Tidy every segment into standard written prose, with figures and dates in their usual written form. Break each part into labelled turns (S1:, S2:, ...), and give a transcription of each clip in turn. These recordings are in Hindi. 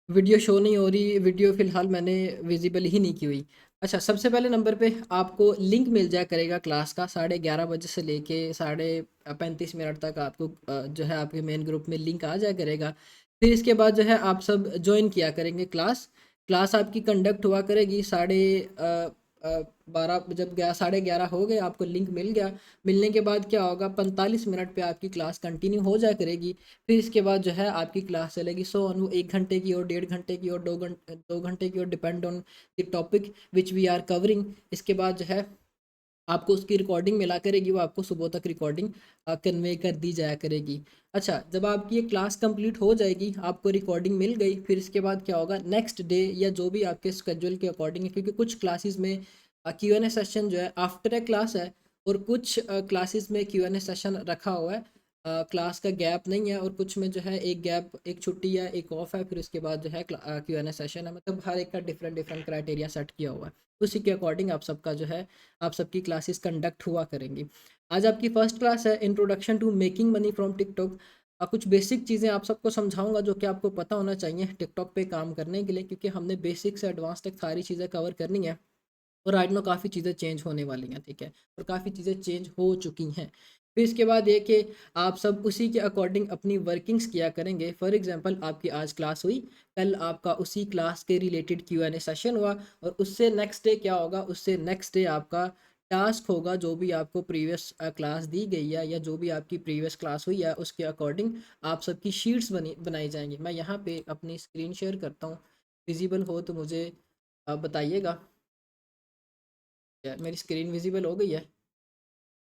S1: वीडियो शो नहीं हो रही, वीडियो फ़िलहाल मैंने विज़िबल ही नहीं की हुई। अच्छा, सबसे पहले नंबर पे आपको लिंक मिल जाया करेगा क्लास का 11:30 बजे से लेके साढ़े 35 मिनट तक आपको जो है आपके मेन ग्रुप में लिंक आ जाया करेगा। फिर इसके बाद जो है आप सब जॉइन किया करेंगे क्लास। क्लास आपकी कंडक्ट हुआ करेगी 12 जब 11:30 हो गए, आपको लिंक मिल गया। मिलने के बाद क्या होगा, 45 मिनट पे आपकी क्लास कंटिन्यू हो जाया करेगी। फिर इसके बाद जो है आपकी क्लास चलेगी सो ऑन, वो 1 घंटे की और 1.5 घंटे की और 2 घंटे की और depend on the topic which we are covering. इसके बाद जो है आपको उसकी रिकॉर्डिंग मिला करेगी, वो आपको सुबह तक रिकॉर्डिंग कन्वे कर दी जाया करेगी। अच्छा, जब आपकी ये क्लास कंप्लीट हो जाएगी, आपको रिकॉर्डिंग मिल गई, फिर इसके बाद क्या होगा, नेक्स्ट डे या जो भी आपके स्केड्यूल के अकॉर्डिंग है, क्योंकि कुछ क्लासेस में Q&A सेशन जो है आफ्टर ए क्लास है, और कुछ क्लासेस में Q&A सेशन रखा हुआ है, क्लास का गैप नहीं है, और कुछ में जो है एक गैप, एक छुट्टी या एक ऑफ है, फिर उसके बाद जो है Q&A सेशन है। मतलब हर एक का डिफरेंट डिफरेंट क्राइटेरिया सेट किया हुआ है। उसी के अकॉर्डिंग आप सबका जो है आप सबकी क्लासेस कंडक्ट हुआ करेंगी। आज आपकी फर्स्ट क्लास है introduction to making money from TikTok. कुछ बेसिक चीज़ें आप सबको समझाऊंगा जो कि आपको पता होना चाहिए टिकटॉक पे काम करने के लिए, क्योंकि हमने बेसिक से एडवांस तक सारी चीज़ें कवर करनी है। और राइट नो काफ़ी चीज़ें चेंज होने वाली हैं, ठीक है, और काफ़ी चीज़ें चेंज हो चुकी हैं। फिर इसके बाद ये कि आप सब उसी के अकॉर्डिंग अपनी वर्किंग्स किया करेंगे। फॉर एग्जांपल आपकी आज क्लास हुई, कल आपका उसी क्लास के रिलेटेड Q&A सेशन हुआ, और उससे नेक्स्ट डे क्या होगा, उससे नेक्स्ट डे आपका टास्क होगा, जो भी आपको प्रीवियस क्लास दी गई है या जो भी आपकी प्रीवियस क्लास हुई है उसके अकॉर्डिंग आप सबकी शीट्स बनाई जाएंगी। मैं यहाँ पे अपनी स्क्रीन शेयर करता हूँ, विजिबल हो तो मुझे बताइएगा। मेरी स्क्रीन विजिबल हो गई है?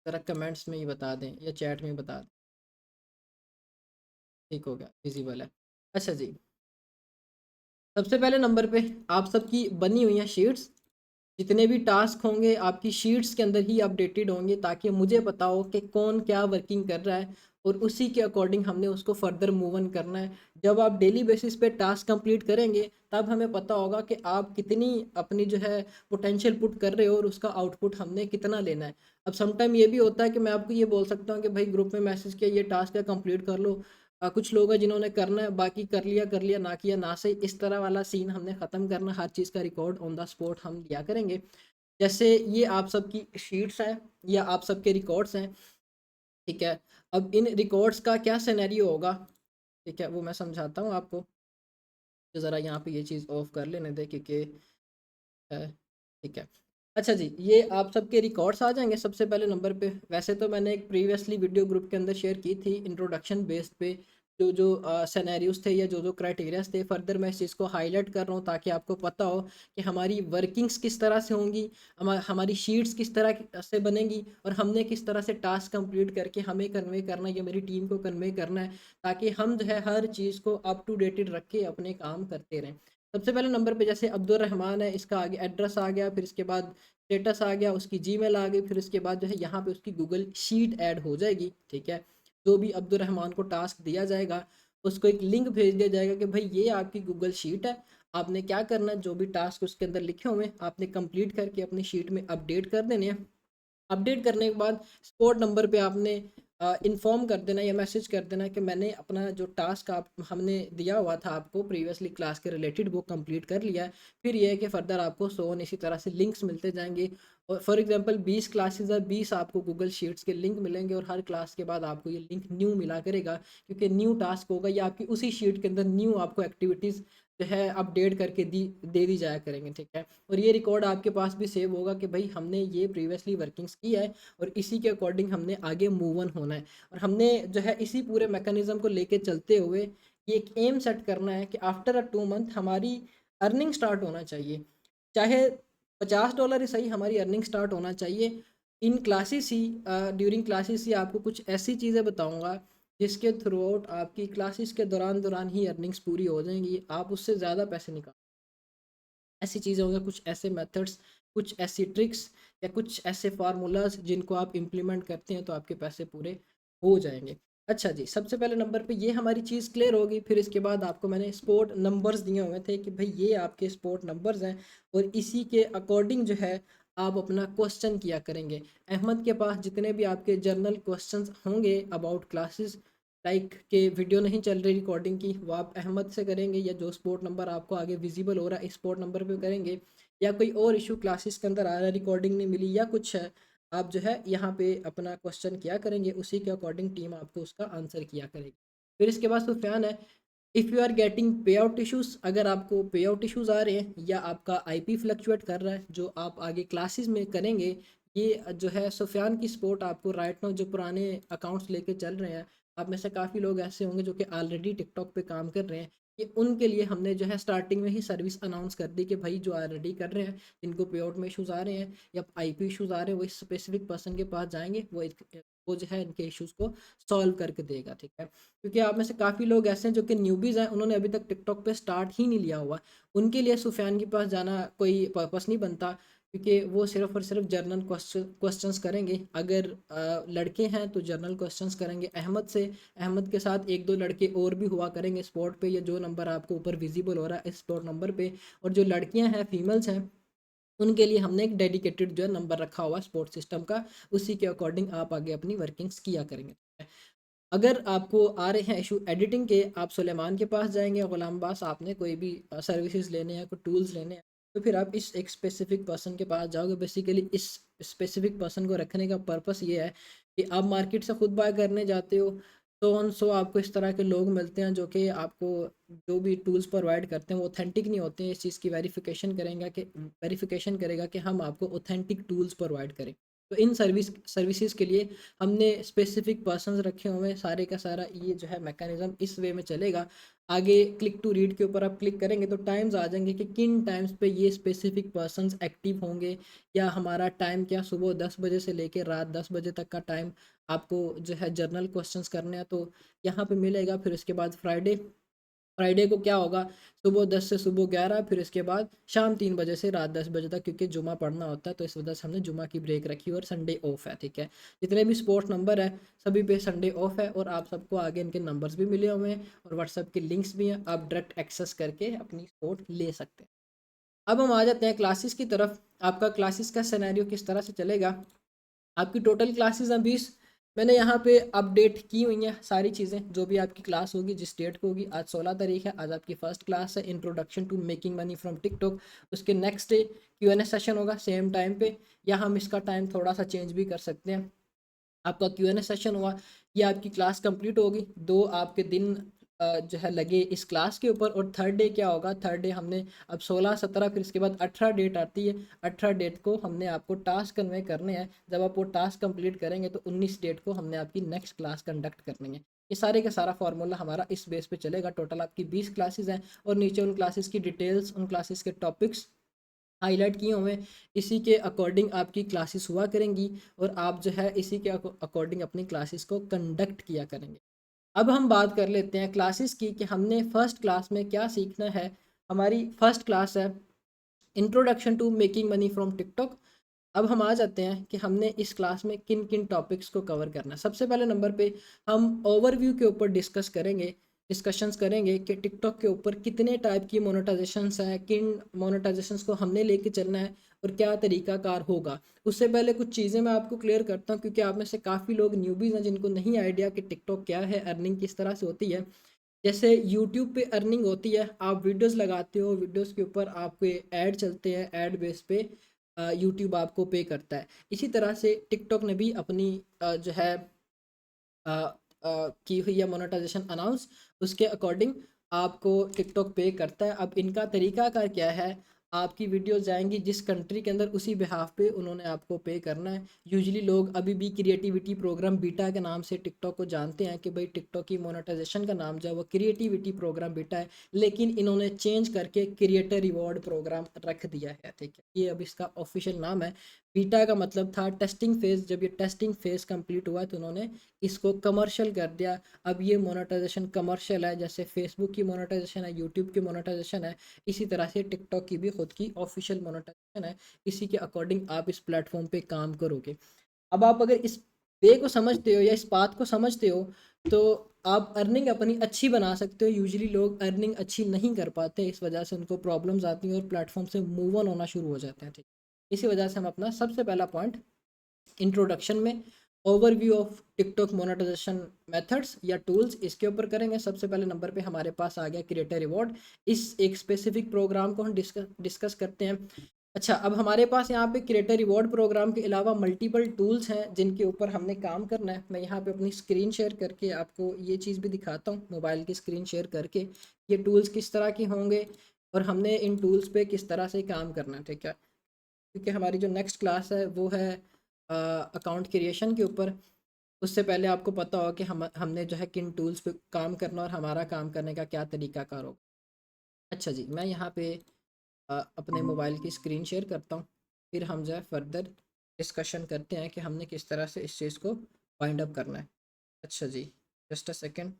S1: ज़रा कमेंट्स में ही बता दें या चैट में ही बता दें। ठीक हो गया, विजिबल है। अच्छा जी, सबसे पहले नंबर पे आप सबकी बनी हुई हैं शीट्स। जितने भी टास्क होंगे आपकी शीट्स के अंदर ही अपडेटेड होंगे, ताकि मुझे पता हो कि कौन क्या वर्किंग कर रहा है, और उसी के अकॉर्डिंग हमने उसको फर्दर मूव ऑन करना है। जब आप डेली बेसिस पे टास्क कंप्लीट करेंगे, तब हमें पता होगा कि आप कितनी अपनी जो है पोटेंशियल पुट कर रहे हो, और उसका आउटपुट हमने कितना लेना है। अब समटाइम ये भी होता है कि मैं आपको ये बोल सकता हूँ कि भाई ग्रुप में मैसेज किया, ये टास्क है कंप्लीट कर लो। कुछ लोग हैं जिन्होंने करना है, बाकी कर लिया ना किया ना सही, इस तरह वाला सीन हमने ख़त्म करना। हर चीज़ का रिकॉर्ड ऑन द स्पॉट हम लिया करेंगे। जैसे ये आप सबकी शीट्स हैं या आप सबके रिकॉर्ड्स हैं, ठीक है। अब इन रिकॉर्ड्स का क्या सिनेरियो होगा, ठीक है, वो मैं समझाता हूँ आपको। तो ज़रा यहाँ पे ये चीज़ ऑफ कर लेने दे, क्योंकि है, ठीक है। अच्छा जी, ये आप सबके रिकॉर्ड्स आ जाएंगे सबसे पहले नंबर पे। वैसे तो मैंने एक प्रीवियसली वीडियो ग्रुप के अंदर शेयर की थी इंट्रोडक्शन बेस्ड पे, जो जो सिनेरियोस थे या जो जो क्राइटेरियाज थे। फर्दर मैं इस चीज़ को हाईलाइट कर रहा हूँ ताकि आपको पता हो कि हमारी वर्किंग्स किस तरह से होंगी, हमारी शीट्स किस तरह से बनेंगी, और हमने किस तरह से टास्क कंप्लीट करके हमें कन्वे करना है या मेरी टीम को कन्वे करना है, ताकि हम जो है हर चीज़ को अप टू डेटेड रख के अपने काम करते रहें। सबसे पहले नंबर पे जैसे अब्दुल रहमान है, इसका आगे एड्रेस आ गया, फिर इसके बाद स्टेटस आ गया, उसकी जीमेल आ गई, फिर उसके बाद जो है यहाँ पे उसकी गूगल शीट ऐड हो जाएगी, ठीक है। जो भी अब्दुल रहमान को टास्क दिया जाएगा, उसको एक लिंक भेज दिया जाएगा कि भाई ये आपकी गूगल शीट है, आपने क्या करना है, जो भी टास्क उसके अंदर लिखे हुए हैं आपने कंप्लीट करके अपनी शीट में अपडेट कर देने हैं। अपडेट करने के बाद स्पॉट नंबर पे आपने इन्फॉर्म कर देना या मैसेज कर देना कि मैंने अपना जो टास्क आप हमने दिया हुआ था आपको प्रीवियसली क्लास के रिलेटेड, वो कंप्लीट कर लिया है। फिर ये है कि फर्दर आपको सो ऑन इसी तरह से लिंक्स मिलते जाएंगे। और फॉर एग्जांपल 20 क्लासेस है, 20 आपको गूगल शीट्स के लिंक मिलेंगे, और हर क्लास के बाद आपको ये लिंक न्यू मिला करेगा, क्योंकि न्यू टास्क होगा या आपकी उसी शीट के अंदर न्यू आपको एक्टिविटीज़ जो है अपडेट करके दे दी जाया करेंगे, ठीक है। और ये रिकॉर्ड आपके पास भी सेव होगा कि भाई हमने ये प्रीवियसली वर्किंग्स की है, और इसी के अकॉर्डिंग हमने आगे मूव ऑन होना है। और हमने जो है इसी पूरे मैकेनिज्म को लेके चलते हुए ये एक एम सेट करना है कि आफ्टर $2 हमारी अर्निंग स्टार्ट होना चाहिए। चाहे $50 ही सही, हमारी अर्निंग स्टार्ट होना चाहिए। इन क्लासेस ही ड्यूरिंग क्लासेस ही आपको कुछ ऐसी चीज़ें बताऊंगा जिसके थ्रू आउट आपकी क्लासेस के दौरान दौरान ही अर्निंग्स पूरी हो जाएंगी, आप उससे ज़्यादा पैसे निकाल। ऐसी चीज़ें होंगी, कुछ ऐसे मेथड्स, कुछ ऐसी ट्रिक्स या कुछ ऐसे फार्मूलाज जिनको आप इम्प्लीमेंट करते हैं तो आपके पैसे पूरे हो जाएंगे। अच्छा जी, सबसे पहले नंबर पे ये हमारी चीज़ क्लियर होगी। फिर इसके बाद आपको मैंने स्पोर्ट नंबर्स दिए हुए थे कि भाई ये आपके स्पोर्ट नंबर्स हैं, और इसी के अकॉर्डिंग जो है आप अपना क्वेश्चन किया करेंगे। अहमद के पास जितने भी आपके जर्नल क्वेश्चंस होंगे अबाउट क्लासेस, लाइक के वीडियो नहीं चल रही रिकॉर्डिंग की, वो आप अहमद से करेंगे, या जो स्पोर्ट नंबर आपको आगे विजिबल हो रहा है इस स्पोर्ट नंबर पे करेंगे, या कोई और इशू क्लासेस के अंदर आ रहा है, रिकॉर्डिंग नहीं मिली या कुछ है, आप जो है यहाँ पे अपना क्वेश्चन किया करेंगे, उसी के अकॉर्डिंग टीम आपको उसका आंसर किया करेगी। फिर इसके बाद सुफियान है, इफ़ यू आर गेटिंग पे आउट इशूज़, अगर आपको पे आउट इशूज़ आ रहे हैं या आपका आईपी फ्लक्चुएट कर रहा है, जो आप आगे क्लासेस में करेंगे, ये जो है सुफियान की सपोर्ट आपको राइट नाउ जो पुराने अकाउंट्स लेके चल रहे हैं, आप में से काफ़ी लोग ऐसे होंगे जो कि ऑलरेडी टिकटॉक पे काम कर रहे हैं, ये उनके लिए हमने जो है स्टार्टिंग में ही सर्विस अनाउंस कर दी कि भाई जो ऑलरेडी कर रहे हैं, जिनको पे आउट में इशूज़ आ रहे हैं या आईपी इशूज़ आ रहे हैं, वो इस स्पेसिफिक पर्सन के पास जाएंगे, वो जो है इनके इश्यूज़ को सॉल्व करके देगा, ठीक है। क्योंकि आप में से काफ़ी लोग ऐसे हैं जो कि न्यूबीज़ हैं, उन्होंने अभी तक टिकटॉक पे स्टार्ट ही नहीं लिया हुआ, उनके लिए सुफियान के पास जाना कोई पर्पस नहीं बनता, क्योंकि वो सिर्फ और सिर्फ जर्नल क्वेश्चंस करेंगे। अगर लड़के हैं तो जर्नल क्वेश्चंस करेंगे अहमद से, अहमद के साथ एक दो लड़के और भी हुआ करेंगे स्पॉट पे, या जो नंबर आपको ऊपर विजिबल हो रहा है इस स्पॉट नंबर पे, और जो लड़कियां हैं फीमेल्स हैं उनके लिए हमने एक डेडिकेटेड जो है नंबर रखा हुआ स्पोर्ट सिस्टम का, उसी के अकॉर्डिंग आप आगे अपनी वर्किंग्स किया करेंगे। अगर आपको आ रहे हैं इशू एडिटिंग के, आप सुलेमान के पास जाएंगे, गुलाम बास आपने कोई भी सर्विसेज लेने हैं, कोई टूल्स लेने हैं, तो फिर आप इस एक स्पेसिफिक पर्सन के पास जाओगे। बेसिकली इस स्पेसिफिक पर्सन को रखने का पर्पस ये है कि आप मार्केट से खुद बाय करने जाते हो, तो ऑन सो आपको इस तरह के लोग मिलते हैं जो कि आपको जो भी टूल्स प्रोवाइड करते हैं वो ऑथेंटिक नहीं होते हैं। इस चीज़ की वेरिफिकेशन करेगा कि हम आपको ऑथेंटिक टूल्स प्रोवाइड करें। तो इन सर्विसेज के लिए हमने स्पेसिफिक पर्सन्स रखे हुए हैं, सारे का सारा ये जो है मैकेनिज्म इस वे में चलेगा। आगे क्लिक टू रीड के ऊपर आप क्लिक करेंगे तो टाइम्स आ जाएंगे कि किन टाइम्स पे ये स्पेसिफिक पर्सन्स एक्टिव होंगे, या हमारा टाइम क्या सुबह 10 बजे से लेकर रात 10 बजे तक का टाइम आपको जो है जर्नल क्वेश्चंस करने हैं तो यहाँ पे मिलेगा। फिर उसके बाद फ्राइडे को क्या होगा, सुबह 10 से सुबह 11, फिर इसके बाद शाम 3 बजे से रात 10 बजे तक, क्योंकि जुमा पढ़ना होता है तो इस वजह से हमने जुमा की ब्रेक रखी और संडे ऑफ है, ठीक है। जितने भी स्पोर्ट्स नंबर है सभी पे संडे ऑफ है, और आप सबको आगे इनके नंबर्स भी मिले हुए हैं और व्हाट्सएप के लिंक्स भी हैं, आप डायरेक्ट एक्सेस करके अपनी स्पोर्ट ले सकते हैं। अब हम आ जाते हैं क्लासेस की तरफ। आपका क्लासेस का सिनेरियो किस तरह से चलेगा, आपकी टोटल क्लासेस हैं 20। मैंने यहाँ पे अपडेट की हुई हैं सारी चीज़ें, जो भी आपकी क्लास होगी जिस डेट को होगी। आज 16 तारीख है, आज आपकी फर्स्ट क्लास है introduction to making money from TikTok. उसके नेक्स्ट डे Q&A सेशन होगा सेम टाइम पे, या हम इसका टाइम थोड़ा सा चेंज भी कर सकते हैं। आपका Q&A सेशन हुआ, ये आपकी क्लास कंप्लीट होगी, 2 आपके दिन जो है लगे इस क्लास के ऊपर। और थर्ड डे क्या होगा, थर्ड डे हमने अब 16 17 फिर इसके बाद 18 डेट आती है, 18 डेट को हमने आपको टास्क कन्वे करने हैं। जब आप वो टास्क कंप्लीट करेंगे तो 19 डेट को हमने आपकी नेक्स्ट क्लास कंडक्ट करनी है। ये सारे का सारा फार्मूला हमारा इस बेस पे चलेगा। टोटल आपकी 20 क्लासेस हैं, और नीचे उन क्लासेस की डिटेल्स, उन क्लासेस के टॉपिक्स हाईलाइट किए हुए हैं। इसी के अकॉर्डिंग आपकी क्लासेस हुआ करेंगी, और आप जो है इसी के अकॉर्डिंग अपनी क्लासेस को कंडक्ट किया करेंगे। अब हम बात कर लेते हैं क्लासेस की कि हमने फर्स्ट क्लास में क्या सीखना है। हमारी फर्स्ट क्लास है introduction to making money from TikTok. अब हम आ जाते हैं कि हमने इस क्लास में किन किन टॉपिक्स को कवर करना है। सबसे पहले नंबर पे हम ओवरव्यू के ऊपर डिस्कशंस करेंगे कि टिकटॉक के ऊपर कितने टाइप की मोनेटाइजेशंस हैं, किन मोनेटाइजेशंस को हमने लेके चलना है और क्या तरीका कार होगा। उससे पहले कुछ चीज़ें मैं आपको क्लियर करता हूँ, क्योंकि आप में से काफ़ी लोग न्यूबीज़ हैं जिनको नहीं आइडिया कि टिकटॉक क्या है, अर्निंग किस तरह से होती है। जैसे यूट्यूब पे अर्निंग होती है, आप वीडियोस लगाते हो, वीडियोस के ऊपर आपके ऐड चलते हैं, ऐड बेस पे यूट्यूब आपको पे करता है। इसी तरह से टिकटॉक ने भी अपनी जो है की हुई है मोनेटाइजेशन अनाउंस, उसके अकॉर्डिंग आपको टिकटॉक पे करता है। अब इनका तरीकाकार क्या है, आपकी वीडियो जाएंगी जिस कंट्री के अंदर, उसी बिहाफ पे उन्होंने आपको पे करना है। यूजुअली लोग अभी भी क्रिएटिविटी प्रोग्राम बीटा के नाम से टिकटॉक को जानते हैं कि भाई टिकटॉक की मोनेटाइजेशन का नाम जो है वो क्रिएटिविटी प्रोग्राम बीटा है, लेकिन इन्होंने चेंज करके क्रिएटर रिवॉर्ड प्रोग्राम रख दिया है, ठीक है। ये अब इसका ऑफिशियल नाम है। बीटा का मतलब था टेस्टिंग फेज, जब ये टेस्टिंग फेज कंप्लीट हुआ तो उन्होंने इसको कमर्शियल कर दिया। अब ये मोनेटाइजेशन कमर्शियल है, जैसे फेसबुक की मोनेटाइजेशन है, यूट्यूब की मोनेटाइजेशन है, इसी तरह से टिकटॉक की भी खुद की ऑफिशियल मोनेटाइजेशन है। इसी के अकॉर्डिंग आप इस प्लेटफॉर्म पे काम करोगे। अब आप अगर इस वे को समझते हो या इस बात को समझते हो तो आप अर्निंग अपनी अच्छी बना सकते हो। यूजुअली लोग अर्निंग अच्छी नहीं कर पाते, इस वजह से उनको प्रॉब्लम्स आती हैं और प्लेटफॉर्म से मूव ऑन होना शुरू हो जाते हैं, ठीक। इसी वजह से हम अपना सबसे पहला पॉइंट इंट्रोडक्शन में overview of TikTok monetisation methods या टूल्स, इसके ऊपर करेंगे। सबसे पहले नंबर पे हमारे पास आ गया क्रिएटर रिवॉर्ड। इस एक स्पेसिफिक प्रोग्राम को हम डिस्कस करते हैं। अच्छा, अब हमारे पास यहाँ पे क्रिएटर रिवॉर्ड प्रोग्राम के अलावा मल्टीपल टूल्स हैं जिनके ऊपर हमने काम करना है। मैं यहाँ पे अपनी स्क्रीन शेयर करके आपको ये चीज़ भी दिखाता हूँ, मोबाइल की स्क्रीन शेयर करके ये टूल्स किस तरह के होंगे और हमने इन टूल्स पे किस तरह से काम करना है, ठीक है। क्योंकि हमारी जो नेक्स्ट क्लास है वो है अकाउंट क्रिएशन के ऊपर। उससे पहले आपको पता होगा कि हमने जो है किन टूल्स पे काम करना और हमारा काम करने का क्या तरीकाकार होगा। अच्छा जी, मैं यहाँ पे अपने मोबाइल की स्क्रीन शेयर करता हूँ, फिर हम जो है फर्दर डिस्कशन करते हैं कि हमने किस तरह से इस चीज़ को वाइंड अप करना है। अच्छा जी, जस्ट अ सेकेंड।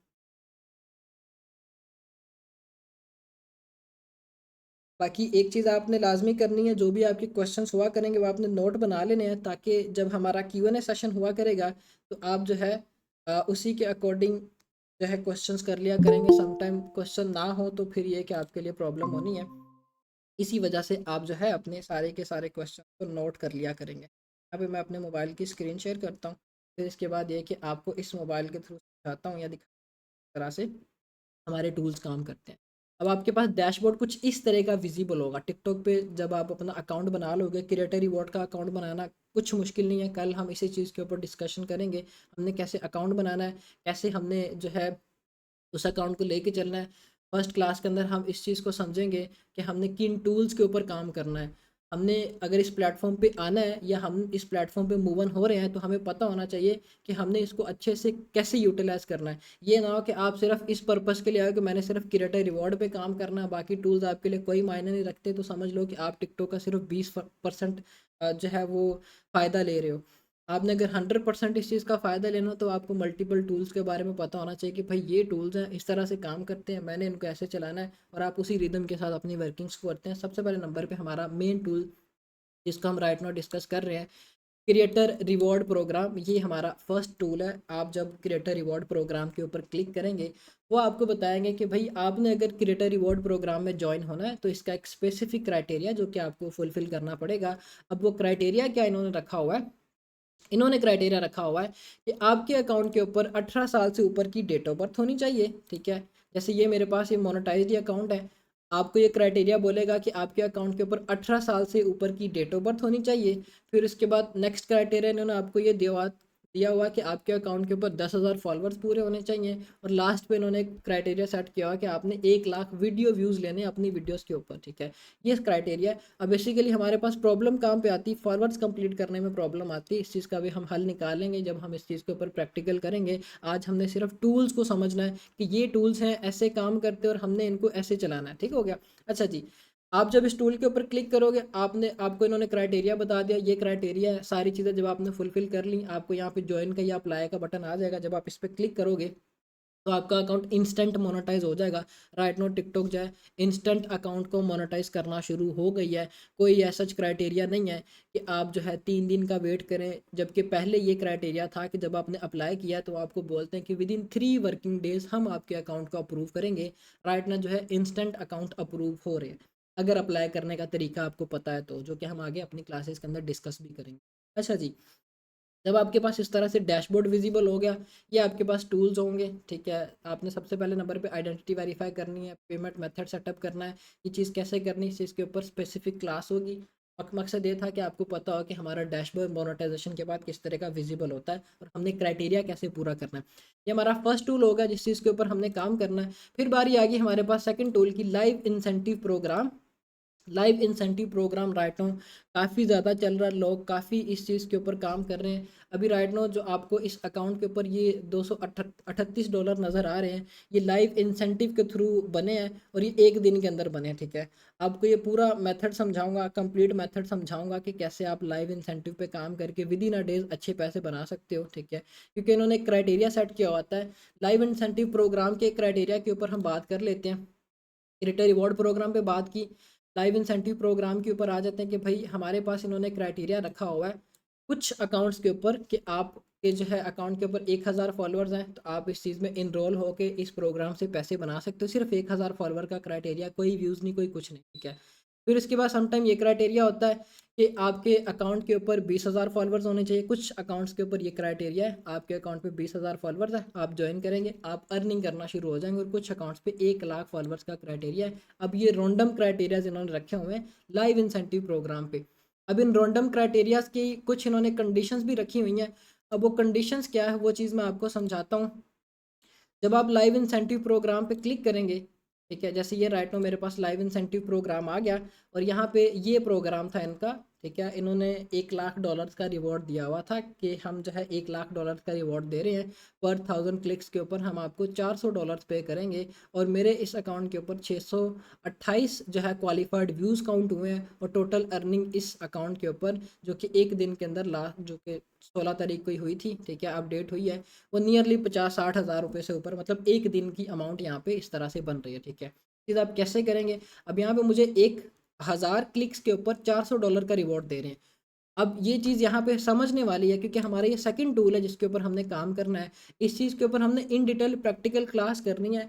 S1: बाकी एक चीज़ आपने लाजमी करनी है, जो भी आपके क्वेश्चंस हुआ करेंगे वो आपने नोट बना लेने हैं, ताकि जब हमारा Q&A सेशन हुआ करेगा तो आप जो है उसी के अकॉर्डिंग जो है क्वेश्चंस कर लिया करेंगे। समटाइम क्वेश्चन ना हो तो फिर ये कि आपके लिए प्रॉब्लम होनी है, इसी वजह से आप जो है अपने सारे के सारे क्वेश्चन को नोट कर लिया करेंगे। यहाँ पे मैं अपने मोबाइल की स्क्रीन शेयर करता हूँ, फिर इसके बाद ये कि आपको इस मोबाइल के थ्रू दिखाता हूँ या दिखा तरह से हमारे टूल्स काम करते हैं। अब आपके पास डैशबोर्ड कुछ इस तरह का विजिबल होगा टिकटॉक पे। जब आप अपना अकाउंट बना लोगे, क्रिएटर रिवॉर्ड का अकाउंट बनाना कुछ मुश्किल नहीं है। कल हम इसी चीज़ के ऊपर डिस्कशन करेंगे, हमने कैसे अकाउंट बनाना है, कैसे हमने जो है उस अकाउंट को लेके चलना है। फर्स्ट क्लास के अंदर हम इस चीज़ को समझेंगे कि हमने किन टूल्स के ऊपर काम करना है। हमने अगर इस प्लेटफॉर्म पे आना है या हम इस प्लेटफॉर्म पे मूव ऑन हो रहे हैं तो हमें पता होना चाहिए कि हमने इसको अच्छे से कैसे यूटिलाइज करना है। ये ना हो कि आप सिर्फ इस पर्पस के लिए आए कि मैंने सिर्फ क्रिएटर रिवॉर्ड पे काम करना है, बाकी टूल्स आपके लिए कोई मायने नहीं रखते, तो समझ लो कि आप टिकटॉक का सिर्फ 20% जो है वो फ़ायदा ले रहे हो। आपने अगर 100% इस चीज़ का फ़ायदा लेना हो तो आपको मल्टीपल टूल्स के बारे में पता होना चाहिए कि भाई ये टूल्स हैं, इस तरह से काम करते हैं, मैंने इनको ऐसे चलाना है, और आप उसी रिदम के साथ अपनी वर्किंग्स को करते हैं। सबसे पहले नंबर पे हमारा मेन टूल जिसको हम राइट नाउ डिस्कस कर रहे हैं, क्रिएटर रिवॉर्ड प्रोग्राम, ये हमारा फर्स्ट टूल है। आप जब क्रिएटर रिवॉर्ड प्रोग्राम के ऊपर क्लिक करेंगे, वो आपको बताएंगे कि भाई आपने अगर क्रिएटर रिवॉर्ड प्रोग्राम में ज्वाइन होना है तो इसका एक स्पेसिफिक क्राइटेरिया जो कि आपको फुलफिल करना पड़ेगा। अब वो क्राइटेरिया क्या इन्होंने रखा हुआ है, इन्होंने क्राइटेरिया रखा हुआ है कि आपके अकाउंट के ऊपर 18 साल से ऊपर की डेट ऑफ बर्थ होनी चाहिए, ठीक है। जैसे ये मेरे पास ये मोनेटाइज्ड अकाउंट है, आपको ये क्राइटेरिया बोलेगा कि आपके अकाउंट के ऊपर 18 साल से ऊपर की डेट ऑफ बर्थ होनी चाहिए। फिर उसके बाद नेक्स्ट क्राइटेरिया इन्होंने आपको ये दिया हुआ कि आपके अकाउंट के ऊपर 10,000 फॉलोअर्स पूरे होने चाहिए, और लास्ट पे इन्होंने क्राइटेरिया सेट किया हुआ कि आपने 1 लाख वीडियो व्यूज़ लेने अपनी वीडियोज़ के ऊपर, ठीक है। ये क्राइटेरिया है। अब बेसिकली हमारे पास प्रॉब्लम कहाँ पे आती है, फॉरवर्ड्स कंप्लीट करने में प्रॉब्लम आती है। इस चीज़ का भी हम हल निकालेंगे जब हम इस चीज़ के ऊपर प्रैक्टिकल करेंगे। आज हमने सिर्फ टूल्स को समझना है कि ये टूल्स हैं, ऐसे काम करते हैं और हमने इनको ऐसे चलाना है, ठीक हो गया। अच्छा जी, आप जब इस टूल के ऊपर क्लिक करोगे, आपको इन्होंने क्राइटेरिया बता दिया, ये क्राइटेरिया है। सारी चीज़ें जब आपने फुलफिल कर ली, आपको यहाँ पे ज्वाइन का या अप्लाई का बटन आ जाएगा। जब आप इस पर क्लिक करोगे तो आपका अकाउंट इंस्टेंट मोनेटाइज हो जाएगा। राइट नो टिकटॉक जो है इंस्टेंट अकाउंट को मोनेटाइज करना शुरू हो गई है। कोई ऐसा क्राइटेरिया नहीं है कि आप जो है 3 दिन का वेट करें, जबकि पहले ये क्राइटेरिया था कि जब आपने अप्लाई किया तो आपको बोलते हैं कि विद इन 3 वर्किंग डेज हम आपके अकाउंट को अप्रूव करेंगे। राइट ना जो है इंस्टेंट अकाउंट अप्रूव हो रहे हैं, अगर अप्लाई करने का तरीका आपको पता है तो, जो कि हम आगे अपनी क्लासेस के अंदर डिस्कस भी करेंगे। अच्छा जी, जब आपके पास इस तरह से डैशबोर्ड विजिबल हो गया, ये आपके पास टूल्स होंगे, ठीक है। आपने सबसे पहले नंबर पे आइडेंटिटी वेरीफाई करनी है, पेमेंट मेथड सेटअप करना है। ये चीज़ कैसे करनी है, इस चीज़ के ऊपर स्पेसिफिक क्लास होगी। मकसद ये था कि आपको पता हो कि हमारा डैशबोर्ड मोनेटाइजेशन के बाद किस तरह का विजिबल होता है और हमने क्राइटेरिया कैसे पूरा करना है। ये हमारा फर्स्ट टूल होगा जिस चीज़ के ऊपर हमने काम करना है। फिर बारी आ गई हमारे पास सेकंड टूल की, live incentive programme. Live incentive programme right now काफ़ी ज़्यादा चल रहा है, लोग काफ़ी इस चीज़ के ऊपर काम कर रहे हैं। अभी राइट नाउ जो आपको इस अकाउंट के ऊपर ये $238 नज़र आ रहे हैं, ये लाइव इंसेंटिव के थ्रू बने हैं और ये 1 दिन के अंदर बने हैं, ठीक है। आपको ये पूरा मेथड समझाऊंगा, कंप्लीट मेथड समझाऊंगा कि कैसे आप लाइव इंसेंटिव पे काम करके विद इन अ डेज अच्छे पैसे बना सकते हो, ठीक है। क्योंकि इन्होंने क्राइटेरिया सेट किया होता है। लाइव इंसेंटिव प्रोग्राम के क्राइटेरिया के ऊपर हम बात कर लेते हैं। क्रिएटर रिवॉर्ड प्रोग्राम पे बात की, लाइव इंसेंटिव प्रोग्राम के ऊपर आ जाते हैं कि भाई हमारे पास इन्होंने क्राइटेरिया रखा हुआ है कुछ अकाउंट्स के ऊपर कि आपके जो है अकाउंट के ऊपर 1,000 फॉलोअर्स हैं तो आप इस चीज़ में इनरोल होके इस प्रोग्राम से पैसे बना सकते हो। सिर्फ 1,000 फॉलोअर का क्राइटेरिया, कोई व्यूज़ नहीं, कोई कुछ नहीं, ठीक है। फिर इसके बाद समटाइम ये क्राइटेरिया होता है कि आपके अकाउंट के ऊपर 20,000 फॉलोअर्स होने चाहिए। कुछ अकाउंट्स के ऊपर ये क्राइटेरिया है, आपके अकाउंट पे 20,000 फॉलोअर्स है, आप ज्वाइन करेंगे, आप अर्निंग करना शुरू हो जाएंगे। और कुछ अकाउंट्स पे 1 लाख फॉलोअर्स का क्राइटेरिया है। अब ये रैंडम क्राइटेरियाज इन्होंने रखे हुए हैं लाइव इंसेंटिव प्रोग्राम पे। अब इन रैंडम क्राइटेरियाज की कुछ इन्होंने कंडीशंस भी रखी हुई हैं। अब वो कंडीशंस क्या है वो चीज़ मैं आपको समझाता हूँ। जब आप लाइव इंसेंटिव प्रोग्राम पे क्लिक करेंगे, ठीक है, जैसे ये राइट नो मेरे पास लाइव इंसेंटिव प्रोग्राम आ गया और यहाँ पे ये प्रोग्राम था इनका, ठीक है, इन्होंने $1 लाख का रिवॉर्ड दिया हुआ था कि हम जो है $1 लाख का रिवॉर्ड दे रहे हैं। पर 1000 क्लिक्स के ऊपर हम आपको $400 पे करेंगे। और मेरे इस अकाउंट के ऊपर 628 जो है क्वालिफाइड व्यूज़ काउंट हुए हैं। और टोटल अर्निंग इस अकाउंट के ऊपर जो कि एक दिन के अंदर लास्ट जो कि 16 तारीख को ही हुई थी, ठीक है, अपडेट हुई है, वो नियरली 50-60 हज़ार रुपये से ऊपर, मतलब एक दिन की अमाउंट यहाँ पे इस तरह से बन रही है, ठीक है। चीज़ आप कैसे करेंगे, अब यहाँ पे मुझे 1,000 क्लिक्स के ऊपर $400 का रिवॉर्ड दे रहे हैं। अब ये चीज़ यहाँ पे समझने वाली है क्योंकि हमारा ये सेकंड टूल है जिसके ऊपर हमने काम करना है। इस चीज़ के ऊपर हमने इन डिटेल प्रैक्टिकल क्लास करनी है।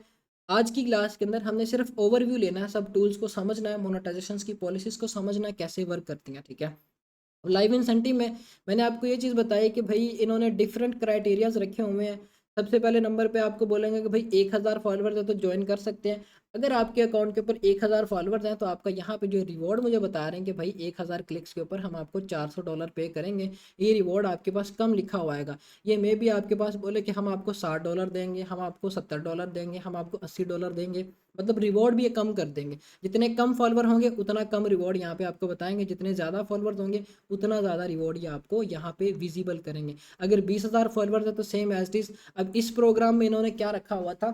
S1: आज की क्लास के अंदर हमने सिर्फ ओवरव्यू लेना है, सब टूल्स को समझना है, मोनेटाइजेशन की पॉलिसीज़ को समझना है कैसे वर्क करती हैं, ठीक है। लाइव इंसेंटिव में मैंने आपको ये चीज़ बताई कि भाई इन्होंने डिफरेंट क्राइटेरियाज रखे हुए हैं। सबसे पहले नंबर पे आपको बोलेंगे कि भाई 1,000 फॉलोअर्स है तो ज्वाइन कर सकते हैं। अगर आपके अकाउंट के ऊपर 1,000 फॉलोअर्स हैं तो आपका यहाँ पे जो रिवॉर्ड मुझे बता रहे हैं कि भाई 1,000 क्लिक्स के ऊपर हम आपको $400 पे करेंगे, ये रिवॉर्ड आपके पास कम लिखा हुआ आएगा। ये मे भी आपके पास बोले कि हम आपको $60 देंगे, हम आपको $70 देंगे, हम आपको $80 देंगे, मतलब रिवॉर्ड भी ये कम कर देंगे। जितने कम फॉलोअर होंगे उतना कम रिवॉर्ड यहाँ पे आपको बताएंगे, जितने ज़्यादा फॉलोअर्स होंगे उतना ज़्यादा रिवॉर्ड ये आपको यहाँ पे विजिबल करेंगे। अगर 20,000 फॉलोअर्स है तो सेम एज इट इज़। अब इस प्रोग्राम में इन्होंने क्या रखा हुआ था,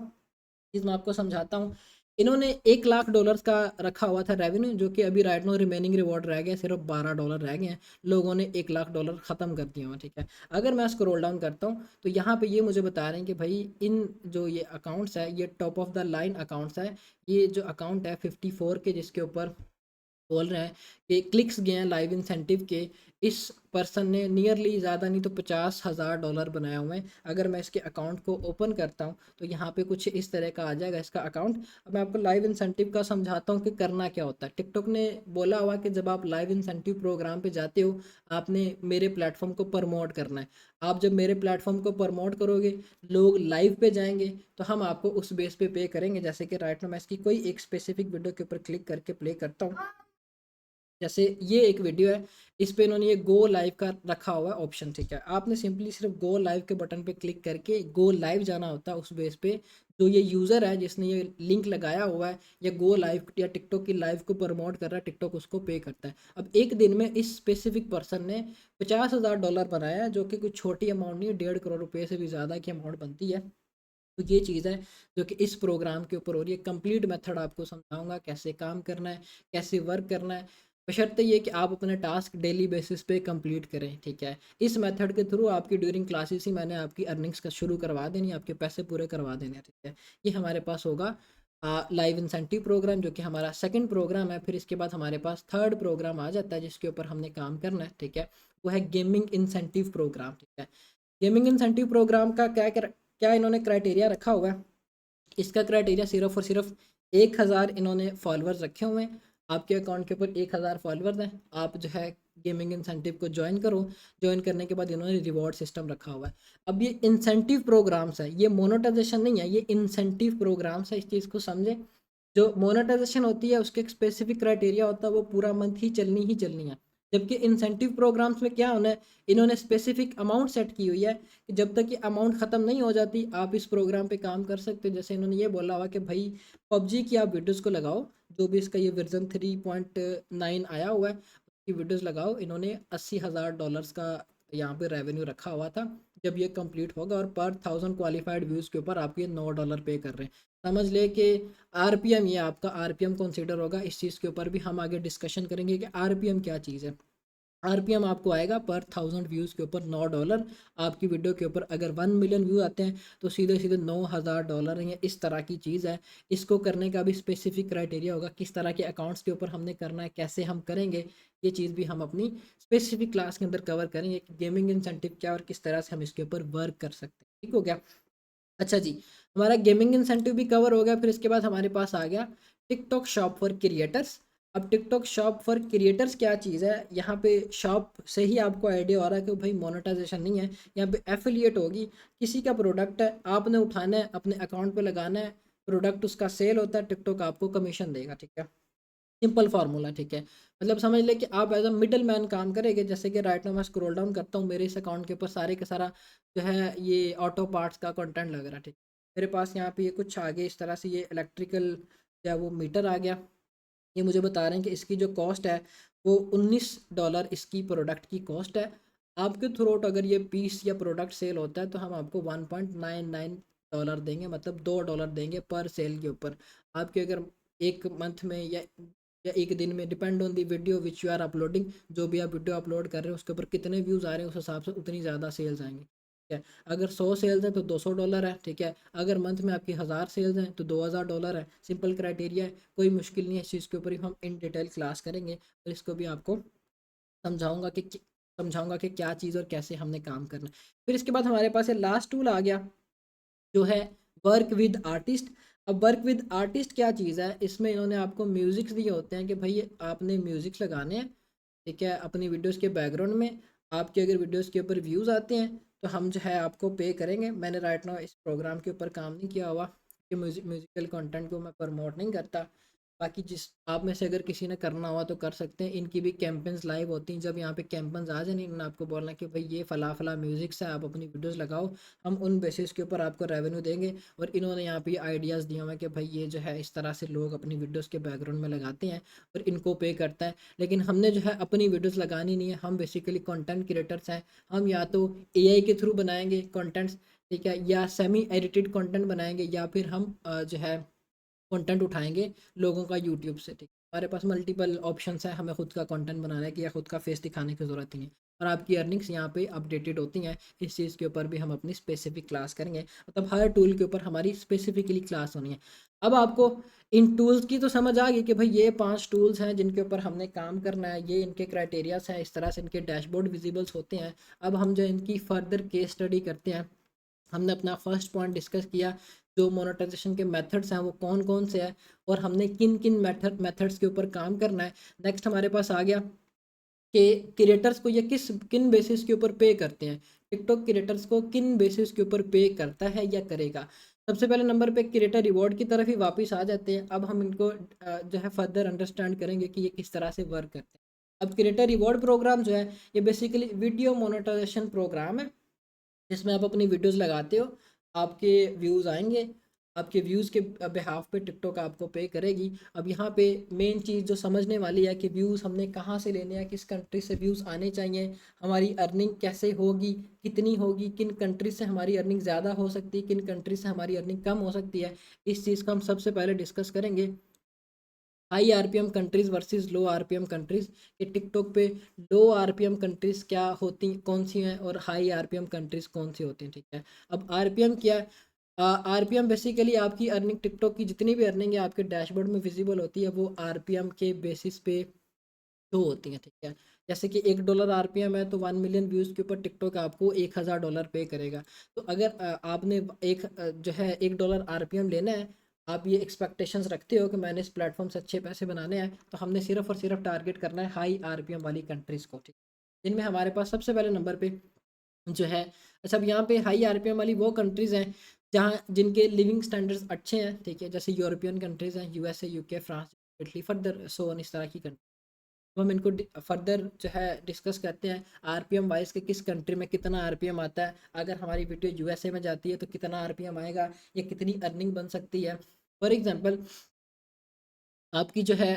S1: चीज़ मैं आपको समझाता हूँ। इन्होंने $1 लाख का रखा हुआ था रेवेन्यू, जो कि अभी राइट नो रिमेनिंग रिवॉर्ड रह गया सिर्फ $12 रह गए हैं। लोगों ने $1 लाख ख़त्म कर दिया हुआ, ठीक है। अगर मैं स्क्रॉल डाउन करता हूँ तो यहाँ पे ये मुझे बता रहे हैं कि भाई इन जो ये अकाउंट्स है ये top of the line accounts है। ये जो अकाउंट है 54 के जिसके ऊपर बोल रहे हैं कि क्लिक्स गए हैं लाइव इंसेंटिव के, इस पर्सन ने नियरली ज़्यादा नहीं तो $50,000 बनाया हुआ है। अगर मैं इसके अकाउंट को ओपन करता हूं तो यहाँ पे कुछ इस तरह का आ जाएगा इसका अकाउंट। अब मैं आपको लाइव इंसेंटिव का समझाता हूँ कि करना क्या होता है। टिकटॉक ने बोला हुआ कि जब आप लाइव इंसेंटिव प्रोग्राम पे जाते हो आपने मेरे प्लेटफॉर्म को प्रमोट करना है। आप जब मेरे प्लेटफॉर्म को प्रमोट करोगे, लोग लाइव पे जाएंगे तो हम आपको उस बेस पे करेंगे। जैसे कि राइट में मैं इसकी कोई एक स्पेसिफिक वीडियो के ऊपर क्लिक करके प्ले करता हूँ। जैसे ये एक वीडियो है, इस पे इन्होंने ये गो लाइव का रखा हुआ है ऑप्शन, ठीक है। आपने सिंपली सिर्फ गो लाइव के बटन पे क्लिक करके गो लाइव जाना होता है उस बेस पे। जो ये यूज़र है जिसने ये लिंक लगाया हुआ है या गो लाइव या टिकटॉक की लाइव को प्रमोट कर रहा है, टिकटॉक उसको पे करता है। अब एक दिन में इस स्पेसिफिक पर्सन ने $50,000 बनाया है, जो कि कोई छोटी अमाउंट नहीं है, 1.5 करोड़ से भी ज़्यादा की अमाउंट बनती है। तो ये चीज़ है जो कि इस प्रोग्राम के ऊपर हो रही है। कंप्लीट मेथड आपको समझाऊंगा कैसे काम करना है, कैसे वर्क करना है, बशर्ते ये कि आप अपने टास्क डेली बेसिस पे कंप्लीट करें, ठीक है। इस मेथड के थ्रू आपकी ड्यूरिंग क्लासेस ही मैंने आपकी अर्निंग्स का शुरू करवा देनी, आपके पैसे पूरे करवा देने हैं, ठीक है। ये हमारे पास होगा लाइव इंसेंटिव प्रोग्राम, जो कि हमारा सेकंड प्रोग्राम है। फिर इसके बाद हमारे पास थर्ड प्रोग्राम आ जाता है जिसके ऊपर हमने काम करना है, ठीक है। वो है गेमिंग इंसेंटिव प्रोग्राम, ठीक है। गेमिंग इंसेंटिव प्रोग्राम का क्या क्या इन्होंने क्राइटेरिया रखा हुआ है। इसका क्राइटेरिया सिर्फ और सिर्फ 1,000 इन्होंने फॉलोअर्स रखे हुए हैं। आपके अकाउंट के ऊपर 1,000 फॉलोअर्स हैं, आप जो है गेमिंग इंसेंटिव को ज्वाइन करो। ज्वाइन करने के बाद इन्होंने रिवॉर्ड सिस्टम रखा हुआ है। अब ये इंसेंटिव प्रोग्राम्स है, ये मोनेटाइजेशन नहीं है, ये इंसेंटिव प्रोग्राम्स है, इस चीज़ को समझे। जो मोनेटाइजेशन होती है उसके एक स्पेसिफिक क्राइटेरिया होता है, वो पूरा मंथ ही चलनी है। जबकि इंसेंटिव प्रोग्राम्स में क्या होना है, इन्होंने स्पेसिफिक अमाउंट सेट की हुई है कि जब तक ये अमाउंट ख़त्म नहीं हो जाती आप इस प्रोग्राम पे काम कर सकते हो। जैसे इन्होंने ये बोला हुआ कि भाई पबजी की आप वीडियोज़ को लगाओ, जो भी इसका ये वर्जन 3.9 आया हुआ है उसकी वीडियोज़ लगाओ। इन्होंने $80,000 का यहाँ पे रेवेन्यू रखा हुआ था जब ये कंप्लीट होगा। और पर 1000 क्वालिफाइड व्यूज़ के ऊपर आपको ये $9 पे कर रहे हैं। समझ ले कि आरपीएम, ये आपका आरपीएम कंसीडर होगा। इस चीज़ के ऊपर भी हम आगे डिस्कशन करेंगे कि आरपीएम क्या चीज़ है। आरपीएम आपको आएगा पर 1000 व्यूज़ के ऊपर $9। आपकी वीडियो के ऊपर अगर 1 मिलियन व्यू आते हैं तो सीधे सीधे $9,000 है। इस तरह की चीज़ है। इसको करने का भी स्पेसिफिक क्राइटेरिया होगा, किस तरह के अकाउंट्स के ऊपर हमने करना है, कैसे हम करेंगे। ये चीज़ भी हम अपनी स्पेसिफिक क्लास के अंदर कवर करेंगे कि गेमिंग इंसेंटिव क्या और किस तरह से हम इसके ऊपर वर्क कर सकते हैं, ठीक हो गया। अच्छा जी, हमारा गेमिंग इंसेंटिव भी कवर हो गया। फिर इसके बाद हमारे पास आ गया टिकटॉक शॉप फॉर क्रिएटर्स। अब टिकटॉक शॉप फॉर क्रिएटर्स क्या चीज़ है, यहाँ पे शॉप से ही आपको आइडिया हो रहा है कि भाई मोनेटाइजेशन नहीं है, यहाँ पे एफिलिएट होगी। किसी का प्रोडक्ट है, आपने उठाना है, अपने अकाउंट पे लगाना है, प्रोडक्ट उसका सेल होता है, टिकटॉक आपको कमीशन देगा, ठीक है। सिंपल फार्मूला, ठीक है। मतलब समझ ले कि आप एज अ मिडल मैन काम करेंगे। जैसे कि राइट नाउ मैं स्क्रॉल डाउन करता हूँ, मेरे इस अकाउंट के ऊपर सारे का सारा जो है ये ऑटो पार्ट्स का कंटेंट लग रहा है, ठीक। मेरे पास यहाँ पे ये कुछ आगे इस तरह से ये इलेक्ट्रिकल या वो मीटर आ गया। ये मुझे बता रहे हैं कि इसकी जो कॉस्ट है वो $19 इसकी प्रोडक्ट की कॉस्ट है। आपके थ्रोट अगर ये पीस या प्रोडक्ट सेल होता है तो हम आपको $1.99 देंगे, मतलब $2 देंगे पर सेल के ऊपर। आपके अगर एक मंथ में या एक दिन में, depend on the video which you are uploading, जो भी आप वीडियो अपलोड कर रहे हैं उसके ऊपर कितने व्यूज़ आ रहे हैं उस हिसाब से उतनी ज़्यादा सेल्स आएंगी, ठीक है। अगर 100 सेल्स हैं तो $200 है, ठीक है। अगर मंथ में आपकी 1000 सेल्स हैं तो $2000 है। सिंपल क्राइटेरिया है, कोई मुश्किल नहीं है। इस चीज़ के ऊपर ही हम इन डिटेल क्लास करेंगे और इसको भी आपको समझाऊंगा कि समझाऊंगा कि क्या चीज़ और कैसे हमने काम करना है। फिर इसके बाद हमारे पास ये लास्ट टूल आ गया जो है वर्क विद आर्टिस्ट। अब वर्क विद आर्टिस्ट क्या चीज़ है, इसमें इन्होंने आपको म्यूज़िक्स दिए होते हैं कि भाई ये आपने म्यूज़िक्स लगाने हैं, ठीक है, अपनी वीडियोस के बैकग्राउंड में। आपके अगर वीडियोस के ऊपर व्यूज़ आते हैं तो हम जो है आपको पे करेंगे। मैंने राइट नाउ इस प्रोग्राम के ऊपर काम नहीं किया हुआ कि म्यूज़िकल कंटेंट को मैं प्रमोट नहीं करता। बाकी जिस आप में से अगर किसी ने करना हुआ तो कर सकते हैं। इनकी भी कैंपेन्स लाइव होती हैं। जब यहाँ पे कैंपेन्स आ जाए, इन्होंने आपको बोलना कि भाई ये फ़ला फ़ला म्यूज़िक्स है, आप अपनी वीडियोस लगाओ, हम उन बेसिस के ऊपर आपको रेवेन्यू देंगे। और इन्होंने यहाँ पे आइडियाज़ दिए हुए हैं कि भाई ये जो है इस तरह से लोग अपनी वीडियोस के बैकग्राउंड में लगाते हैं और इनको पे करता है। लेकिन हमने जो है अपनी वीडियोस लगानी नहीं है, हम बेसिकली कंटेंट क्रिएटर्स हैं। हम या तो एआई के थ्रू बनाएंगे कंटेंट्स, ठीक है, या सेमी एडिटेड कंटेंट बनाएंगे, या फिर हम जो है कंटेंट उठाएंगे लोगों का यूट्यूब से, ठीक। हमारे पास मल्टीपल ऑप्शंस है, हमें खुद का कंटेंट बनाने की या खुद का फेस दिखाने की ज़रूरत नहीं है। और आपकी अर्निंग्स यहाँ पे अपडेटेड होती हैं। इस चीज़ के ऊपर भी हम अपनी स्पेसिफिक क्लास करेंगे, मतलब हर टूल के ऊपर हमारी स्पेसिफिकली क्लास होनी है। अब आपको इन टूल्स की तो समझ आ गई कि भाई ये 5 टूल्स हैं जिनके ऊपर हमने काम करना है, ये इनके क्राइटेरियाज हैं, इस तरह से इनके डैशबोर्ड विजिबल्स होते हैं। अब हम जो इनकी फर्दर केस स्टडी करते हैं, हमने अपना फर्स्ट पॉइंट डिस्कस किया, जो मोनेटाइजेशन के मेथड्स हैं वो कौन कौन से हैं और हमने किन किन मेथड्स के ऊपर काम करना है। नेक्स्ट हमारे पास आ गया कि क्रिएटर्स को ये किन बेसिस के ऊपर पे करते हैं। टिकटॉक क्रिएटर्स को किन बेसिस के ऊपर पे करता है या करेगा। सबसे पहले नंबर पे क्रिएटर रिवॉर्ड की तरफ ही वापस आ जाते हैं। अब हम इनको जो है फर्दर अंडरस्टैंड करेंगे कि ये किस तरह से वर्क करते हैं। अब क्रिएटर रिवॉर्ड प्रोग्राम जो है ये बेसिकली वीडियो मोनेटाइजेशन प्रोग्राम है, जिसमें आप अपनी वीडियोस लगाते हो, आपके व्यूज़ आएंगे, आपके व्यूज़ के बिहाफ पे टिकटॉक आपको पे करेगी। अब यहाँ पे मेन चीज़ जो समझने वाली है कि व्यूज़ हमने कहाँ से लेने हैं, किस कंट्री से व्यूज़ आने चाहिए, हमारी अर्निंग कैसे होगी, कितनी होगी, किन कंट्री से हमारी अर्निंग ज़्यादा हो सकती है, किन कंट्री से हमारी अर्निंग कम हो सकती है। इस चीज़ का हम सबसे पहले डिस्कस करेंगे। हाई आरपीएम कंट्रीज वर्सेस लो आरपीएम कंट्रीज, कि टिकटॉक पे लो आरपीएम कंट्रीज क्या होती कौन सी हैं और हाई आरपीएम कंट्रीज कौन सी होती हैं, ठीक है। अब आरपीएम क्या है, आरपीएम बेसिकली आपकी अर्निंग, टिकटॉक की जितनी भी अर्निंग है आपके डैशबोर्ड में विजिबल होती है, वो आरपीएम के बेसिस पे शो होती हैं, ठीक है। जैसे कि $1 आरपीएम है तो 1 मिलियन व्यूज़ के ऊपर टिकटॉक आपको $1000 पे करेगा। तो अगर आपने जो है $1 आरपीएम लेना है, आप ये एक्सपेक्टेशंस रखते हो कि मैंने इस प्लेटफॉर्म से अच्छे पैसे बनाने हैं, तो हमने सिर्फ और सिर्फ टारगेट करना है हाई आरपीएम वाली कंट्रीज़ को, ठीक। जिनमें हमारे पास सबसे पहले नंबर पे जो है, अच्छा अब यहाँ पे हाई आरपीएम वाली वो कंट्रीज़ हैं जहाँ जिनके लिविंग स्टैंडर्ड्स अच्छे हैं, ठीक है। जैसे यूरोपियन कंट्रीज़ हैं, USA, UK, France, Italy, further so on, इस तरह की कंट्री। तो हम इनको फर्दर जो है डिस्कस करते हैं आरपीएम वाइज के, किस कंट्री में कितना आरपीएम आता है, अगर हमारी वीडियो यूएसए में जाती है तो कितना आरपीएम आएगा, या कितनी अर्निंग बन सकती है। फॉर एग्जांपल आपकी जो है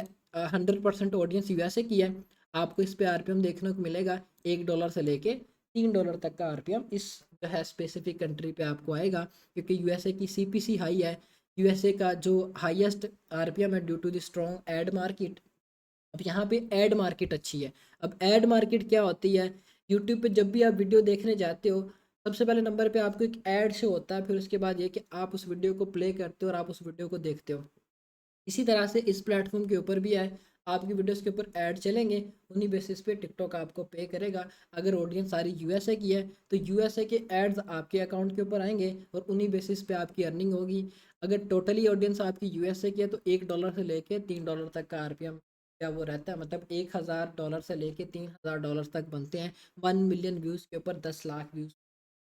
S1: 100% ऑडियंस यूएसए की है, आपको इस पे आरपीएम देखने को मिलेगा $1 से लेके $3 तक का आरपीएम इस जो है स्पेसिफिक कंट्री पे आपको आएगा, क्योंकि यूएसए की सीपीसी हाई है। यूएसए का जो हाईएस्ट आरपीएम है due to the strong ad market. अब यहाँ पे ऐड मार्केट अच्छी है। अब ऐड मार्केट क्या होती है, यूट्यूब पे जब भी आप वीडियो देखने जाते हो, सबसे पहले नंबर पे आपको एक ऐड शो होता है, फिर उसके बाद ये कि आप उस वीडियो को प्ले करते हो और आप उस वीडियो को देखते हो। इसी तरह से इस प्लेटफॉर्म के ऊपर भी है, आपकी वीडियोस के ऊपर ऐड चलेंगे, उन्हीं बेसिस पे टिकटॉक आपको पे करेगा। अगर ऑडियंस सारी यूएसए की है तो यूएसए के एड्स आपके अकाउंट के ऊपर आएंगे और उन्हीं बेसिस पे आपकी अर्निंग होगी। अगर टोटली ऑडियंस आपकी यूएसए की है तो $1 से लेके $3 तक का आरपीएम क्या वो रहता है, मतलब $1000 से लेके $3000 तक बनते हैं 1 मिलियन व्यूज़ के ऊपर, 10 लाख व्यूज़।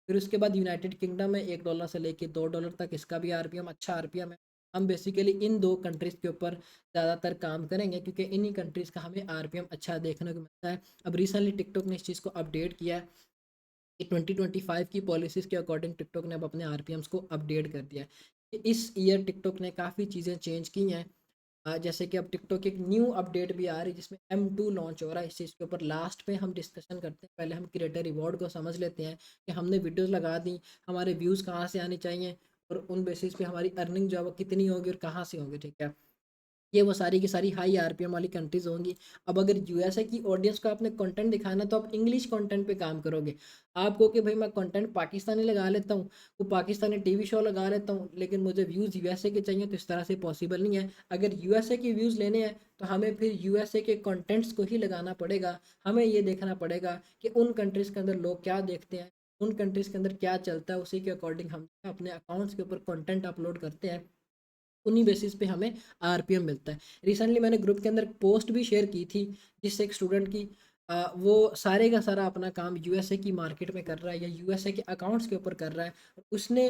S1: फिर उसके बाद यूनाइटेड किंगडम में $1 से लेके $2 तक, इसका भी आरपीएम अच्छा आरपीएम है। हम बेसिकली इन 2 कंट्रीज़ के ऊपर ज़्यादातर काम करेंगे क्योंकि इन्हीं कंट्रीज़ का हमें आरपीएम अच्छा देखने को मिलता है। अब रिसेंटली टिकटॉक ने इस चीज़ को अपडेट किया है कि 2025 की पॉलिसीज़ के अकॉर्डिंग टिकटॉक ने अब अपने आरपीएम्स को अपडेट कर दिया है। कि इस ईयर टिकटॉक ने काफ़ी चीज़ें चेंज की हैं। जैसे कि अब टिकटॉक एक न्यू अपडेट भी आ रही है जिसमें M2 लॉन्च हो रहा है। इस चीज़ के ऊपर लास्ट में हम डिस्कशन करते हैं। पहले हम क्रिएटर रिवॉर्ड को समझ लेते हैं कि हमने वीडियोस लगा दी, हमारे व्यूज़ कहाँ से आने चाहिए और उन बेसिस पे हमारी अर्निंग जो है वो कितनी होगी और कहाँ से होगी, ठीक है। ये वो सारी की सारी हाई आरपीएम वाली कंट्रीज़ होंगी। अब अगर यूएसए की ऑडियंस को आपने कंटेंट दिखाना तो आप इंग्लिश कंटेंट पे काम करोगे। आप कहो कि भाई मैं कंटेंट पाकिस्तानी लगा लेता हूँ, वो पाकिस्तानी टीवी शो लगा लेता हूँ, लेकिन मुझे व्यूज़ यूएसए के चाहिए, तो इस तरह से पॉसिबल नहीं है। अगर यूएसए के व्यूज़ लेने हैं तो हमें फिर यूएसए के कंटेंट्स को ही लगाना पड़ेगा। हमें ये देखना पड़ेगा कि उन कंट्रीज़ के अंदर लोग क्या देखते हैं, उन कंट्रीज़ के अंदर क्या चलता है, उसी के अकॉर्डिंग हम अपने अकाउंट्स के ऊपर कंटेंट अपलोड करते हैं। उन्हीं बेसिस पे हमें आरपीएम मिलता है। रिसेंटली मैंने ग्रुप के अंदर पोस्ट भी शेयर की थी जिससे एक स्टूडेंट की वो सारे का सारा अपना काम यूएसए की मार्केट में कर रहा है या यूएसए के अकाउंट्स के ऊपर कर रहा है। उसने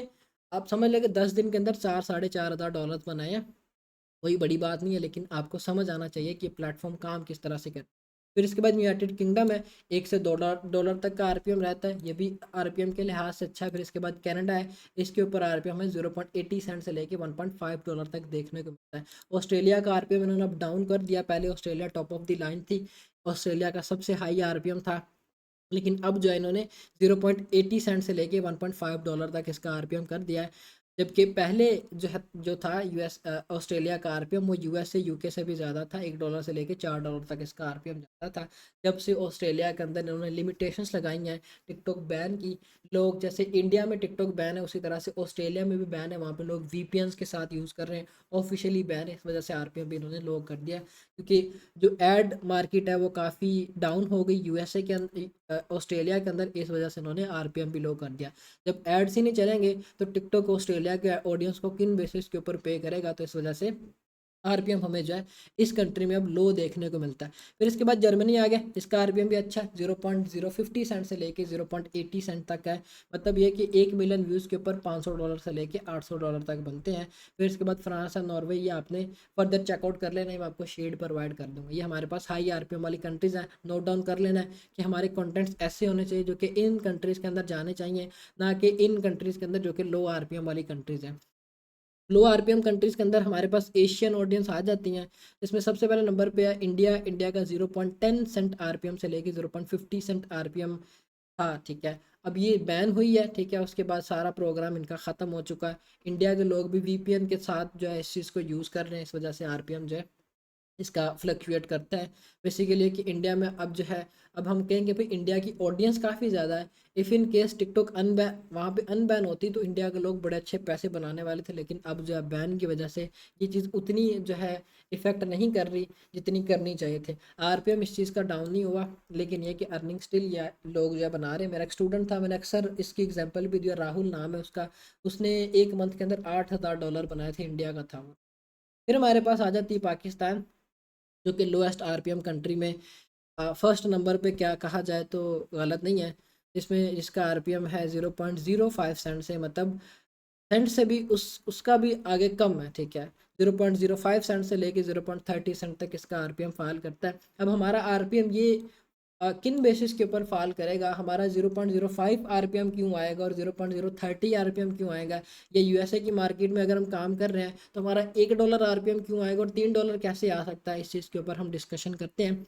S1: आप समझ लें कि 10 दिन के अंदर 4 साढ़े 4 हज़ार डॉलर बनाए हैं। कोई बड़ी बात नहीं है, लेकिन आपको समझ आना चाहिए कि प्लेटफॉर्म काम किस तरह से करता है। फिर इसके बाद यूनाइटेड किंगडम है, 1 से 2 डॉलर तक का आरपीएम रहता है, ये भी आरपीएम के लिहाज से अच्छा है। फिर इसके बाद कनाडा है, इसके ऊपर आरपीएम है 0.80 सेंट से लेके $1.5 तक देखने को मिलता है। ऑस्ट्रेलिया का आरपीएम इन्होंने अब डाउन कर दिया, पहले Australia top of the line थी, ऑस्ट्रेलिया का सबसे हाई आरपीएम था, लेकिन अब जो है इन्होंने 0.80 सेंट से लेके $1.5 तक इसका आरपीएम कर दिया है। जबकि पहले जो था ऑस्ट्रेलिया का आरपीएम वो यूएस से यूके से भी ज़्यादा था, $1 से लेके $4 तक इसका आरपीएम ज़्यादा था। जब से ऑस्ट्रेलिया के अंदर इन्होंने लिमिटेशंस लगाई हैं टिकटॉक बैन की, लोग जैसे इंडिया में टिकटॉक बैन है उसी तरह से ऑस्ट्रेलिया में भी बैन है, वहाँ पे लोग वीपीएन्स के साथ यूज़ कर रहे हैं, ऑफिशियली बैन है, इस वजह से आरपीएम भी इन्होंने लो कर दिया। क्योंकि जो एड मार्केट है वो काफ़ी डाउन हो गई यूएसए के अंदर, ऑस्ट्रेलिया के अंदर, इस वजह से इन्होंने आरपीएम भी लो कर दिया। जब एड्स ही नहीं चलेंगे तो टिकटॉक ऑस्ट्रेलिया के ऑडियंस को किन बेसिस के ऊपर पे करेगा, तो इस वजह से आरपीएम हमें जो है इस कंट्री में अब लो देखने को मिलता है। फिर इसके बाद जर्मनी आ गया, इसका आरपीएम भी अच्छा है, 0.050 सेंट से लेके 0.80 सेंट तक है। मतलब ये कि 1 मिलियन व्यूज़ के ऊपर $500 से लेके $800 तक बनते हैं। फिर इसके बाद फ्रांस है, नॉर्वे, ये आपने फर्दर चेकआउट कर लेना है, मैं आपको शेड प्रोवाइड कर दूंगा। ये हमारे पास हाई आरपीएम वाली कंट्रीज़ हैं, नोट डाउन कर लेना है कि हमारे कंटेंट्स ऐसे होने चाहिए जो कि इन कंट्रीज़ के अंदर जाने चाहिए, ना कि इन कंट्रीज़ के अंदर जो कि लो आरपीएम वाली कंट्रीज़ हैं। लो आरपीएम कंट्रीज़ के अंदर हमारे पास एशियन ऑडियंस आ जाती हैं, जिसमें सबसे पहले नंबर पे है इंडिया। इंडिया का 0.10 सेंट आरपीएम से लेके 0.50 सेंट आरपीएम था, ठीक है। अब ये बैन हुई है, ठीक है, उसके बाद सारा प्रोग्राम इनका ख़त्म हो चुका है। इंडिया के लोग भी वीपीएन के साथ जो है इस चीज़ को यूज़ कर रहे हैं, इस वजह से आरपीएम जो है इसका फ्लक्चुएट करता है। बेसिकली कि इंडिया में अब जो है, अब हम कहेंगे भाई इंडिया की ऑडियंस काफ़ी ज़्यादा है। If in case TikTok unban, वहाँ पे अनबैन होती तो इंडिया के लोग बड़े अच्छे पैसे बनाने वाले थे, लेकिन अब जो है बैन की वजह से ये चीज़ उतनी जो है इफ़ेक्ट नहीं कर रही जितनी करनी चाहिए थे। आरपीएम इस चीज़ का डाउन नहीं हुआ, लेकिन ये कि अर्निंग स्टिल या लोग जो है बना रहे हैं। मेरा एक स्टूडेंट था, मैंने अक्सर इसकी एग्जाम्पल भी दिया, राहुल नाम है उसका, उसने 1 मंथ के अंदर $8000 बनाए थे, इंडिया का था वो। फिर हमारे पास आ जाती है पाकिस्तान, जो कि लोएस्ट आरपीएम कंट्री में फर्स्ट नंबर पे क्या कहा जाए तो गलत नहीं है, जिसमें जिसका आरपीएम है 0.05 सेंट से, मतलब सेंट से भी उसका भी आगे कम है, ठीक है। 0.05 सेंट से लेके 0.30 सेंट तक इसका आरपीएम फाल करता है। अब हमारा आरपीएम ये किन बेसिस के ऊपर फाल करेगा, हमारा 0.05 आरपीएम क्यों आएगा और 0.030 आरपीएम क्यों आएगा, या यूएसए की मार्केट में अगर हम काम कर रहे हैं तो हमारा $1 आरपीएम क्यों आएगा और $3 कैसे आ सकता है, इस चीज़ के ऊपर हम डिस्कशन करते हैं।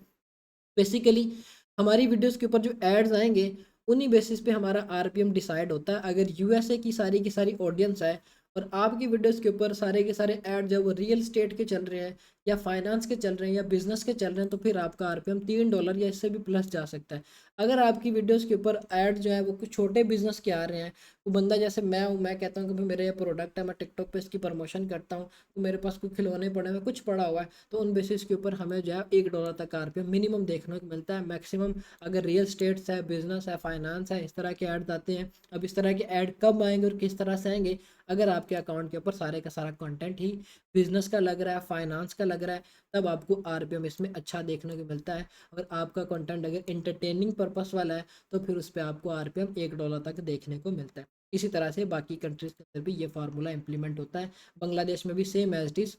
S1: बेसिकली हमारी वीडियोस के ऊपर जो एड्स आएंगे उन्हीं बेसिस पे हमारा आरपीएम डिसाइड होता है। अगर यूएसए की सारी ऑडियंस है और आपकी वीडियोस के ऊपर सारे के सारे ऐड जब वो रियल स्टेट के चल रहे हैं या फाइनेंस के चल रहे हैं या बिजनेस के चल रहे हैं, तो फिर आपका आरपीएम $3 या इससे भी प्लस जा सकता है। अगर आपकी वीडियोस के ऊपर ऐड जो है वो कुछ छोटे बिजनेस के आ रहे हैं, वो बंदा जैसे मैं हूँ, मैं कहता हूँ कि भाई मेरा ये प्रोडक्ट है, मैं टिकटॉक पे इसकी प्रमोशन करता हूँ, तो मेरे पास कुछ खिलौने पड़े हुए, कुछ पड़ा हुआ है, तो उन बेसिस के ऊपर हमें जो है $1 तक आरपीएम मिनिमम देखने को मिलता है। मैक्सिमम अगर रियल स्टेट्स है, बिजनेस है, फाइनेंस है, इस तरह के ऐड आते हैं। अब इस तरह के ऐड कब आएंगे और किस तरह से आएंगे, अगर आपके अकाउंट के ऊपर सारे का सारा कंटेंट ही बिजनेस का लग रहा है, फाइनेंस का लग रहा है तब आपको आरपीएम इसमें अच्छा देखने को मिलता है। अगर आपका कंटेंट अगर इंटरटेनिंग पर्पस वाला है तो फिर उस पर आपको आरपीएम $1 तक देखने को मिलता है। इसी तरह से बाकी कंट्रीज के अंदर भी ये फार्मूला इंप्लीमेंट होता है। बांग्लादेश में भी same as it is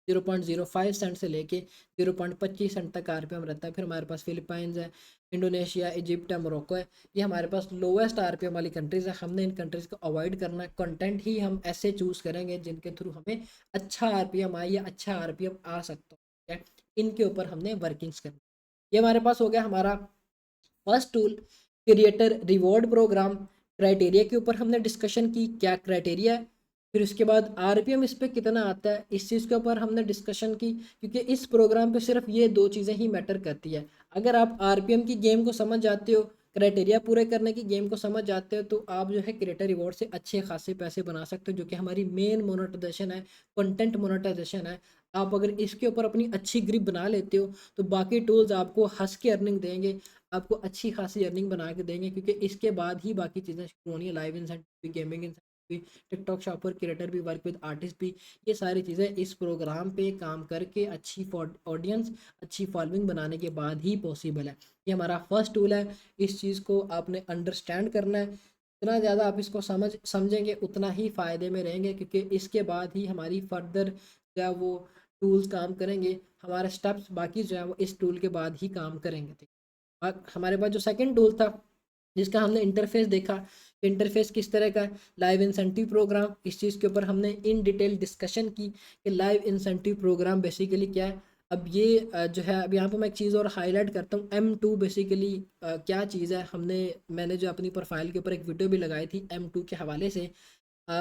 S1: 0.05 cent से लेके 0.25 सेंट तक आरपीएम रहता है। फिर हमारे पास फिलीपाइंस है, इंडोनेशिया, इजिप्ट है, मोरक्को है। ये हमारे पास लोवेस्ट आरपीएम वाली कंट्रीज़ है। हमने इन कंट्रीज़ को अवॉइड करना है। कंटेंट ही हम ऐसे चूज़ करेंगे जिनके थ्रू हमें अच्छा आरपीएम आए या अच्छा आरपीएम आ सकता है, इनके ऊपर हमने वर्किंग्स करनी। ये हमारे पास हो गया हमारा first tool, creator reward programme. Criteria के ऊपर हमने डिस्कशन की, क्या क्राइटेरिया है। फिर उसके बाद आरपीएम इस पे कितना आता है, इस चीज़ के ऊपर हमने डिस्कशन की, क्योंकि इस प्रोग्राम पे सिर्फ ये दो चीज़ें ही मैटर करती है। अगर आप आरपीएम की गेम को समझ जाते हो, क्राइटेरिया पूरे करने की गेम को समझ जाते हो, तो आप जो है क्रिएटर रिवॉर्ड से अच्छे खासे पैसे बना सकते हो, जो कि हमारी मेन मोनेटाइजेशन है, कंटेंट मोनेटाइजेशन है। आप अगर इसके ऊपर अपनी अच्छी ग्रिप बना लेते हो तो बाकी टूल्स आपको हंस के अर्निंग देंगे, आपको अच्छी खासी अर्निंग बना के देंगे, क्योंकि इसके बाद ही बाकी चीज़ें शुरू होनी है। लाइव इंसेंटिव भी, गेमिंग इंसेंटिव भी, टिकटॉक शॉपर, क्रिएटर भी, वर्क विद आर्टिस्ट भी, ये सारी चीज़ें इस प्रोग्राम पे काम करके अच्छी ऑडियंस, अच्छी फॉलोइंग बनाने के बाद ही पॉसिबल है। ये हमारा फर्स्ट टूल है। इस चीज़ को आपने अंडरस्टैंड करना है। जितना ज़्यादा आप इसको समझेंगे उतना ही फ़ायदे में रहेंगे, क्योंकि इसके बाद ही हमारी फर्दर जो है वो टूल्स काम करेंगे। हमारे स्टेप्स बाकी जो है वो इस टूल के बाद ही काम करेंगे। ठीक, हमारे पास जो सेकंड टूल था जिसका हमने इंटरफेस देखा, इंटरफेस किस तरह का है, लाइव इंसेंटिव प्रोग्राम। इस चीज़ के ऊपर हमने इन डिटेल डिस्कशन की कि लाइव इंसेंटिव प्रोग्राम बेसिकली क्या है। अब ये जो है, अब यहाँ पे मैं एक चीज़ और हाईलाइट करता हूँ, M2 बेसिकली क्या चीज़ है। मैंने जो अपनी प्रोफाइल के ऊपर एक वीडियो भी लगाई थी M2 के हवाले से।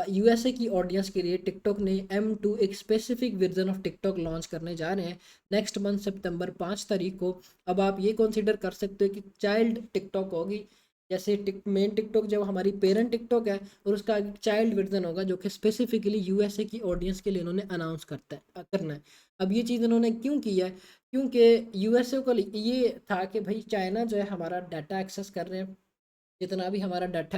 S1: यूएसए की ऑडियंस के लिए टिकटॉक ने M2 एक specific version of TikTok launch करने जा रहे हैं नेक्स्ट मंथ सितंबर 5 तारीख को। अब आप ये कंसीडर कर सकते हो कि चाइल्ड टिकटॉक होगी, जैसे मेन टिकटॉक जो हमारी पेरेंट टिकटॉक है, और उसका चाइल्ड वर्जन होगा जो कि स्पेसिफिकली यूएसए की ऑडियंस के लिए इन्होंने अनाउंस करना है। अब ये चीज़ इन्होंने क्यों की है, क्योंकि यूएसए को ये था कि भाई चाइना जो है हमारा डाटा एक्सेस कर रहे हैं। जितना भी हमारा डाटा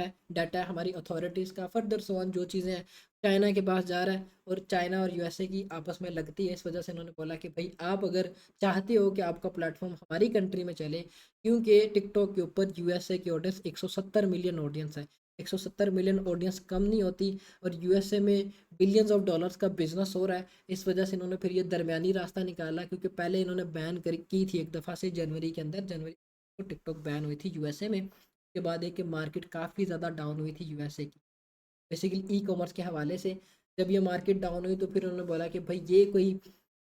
S1: है हमारी अथॉरिटीज़ का, फर्दर सो ऑन जो चीज़ें हैं चाइना के पास जा रहा है, और चाइना और यूएसए की आपस में लगती है। इस वजह से इन्होंने बोला कि भाई आप अगर चाहते हो कि आपका प्लेटफॉर्म हमारी कंट्री में चले, क्योंकि टिकटॉक के ऊपर यूएसए की ऑडियंस 170 मिलियन ऑडियंस है। 170 मिलियन ऑडियंस कम नहीं होती, और यूएसए में बिलियंस ऑफ डॉलर्स का बिजनेस हो रहा है। इस वजह से इन्होंने फिर ये दरमियानी रास्ता निकाला, क्योंकि पहले इन्होंने बैन की थी एक दफ़ा से जनवरी के अंदर, जनवरी को टिकटॉक बैन हुई थी यूएसए में। के बाद एक मार्केट काफ़ी ज़्यादा डाउन हुई थी यूएसए की, बेसिकली ई कॉमर्स के हवाले से। जब ये मार्केट डाउन हुई तो फिर उन्होंने बोला कि भाई ये कोई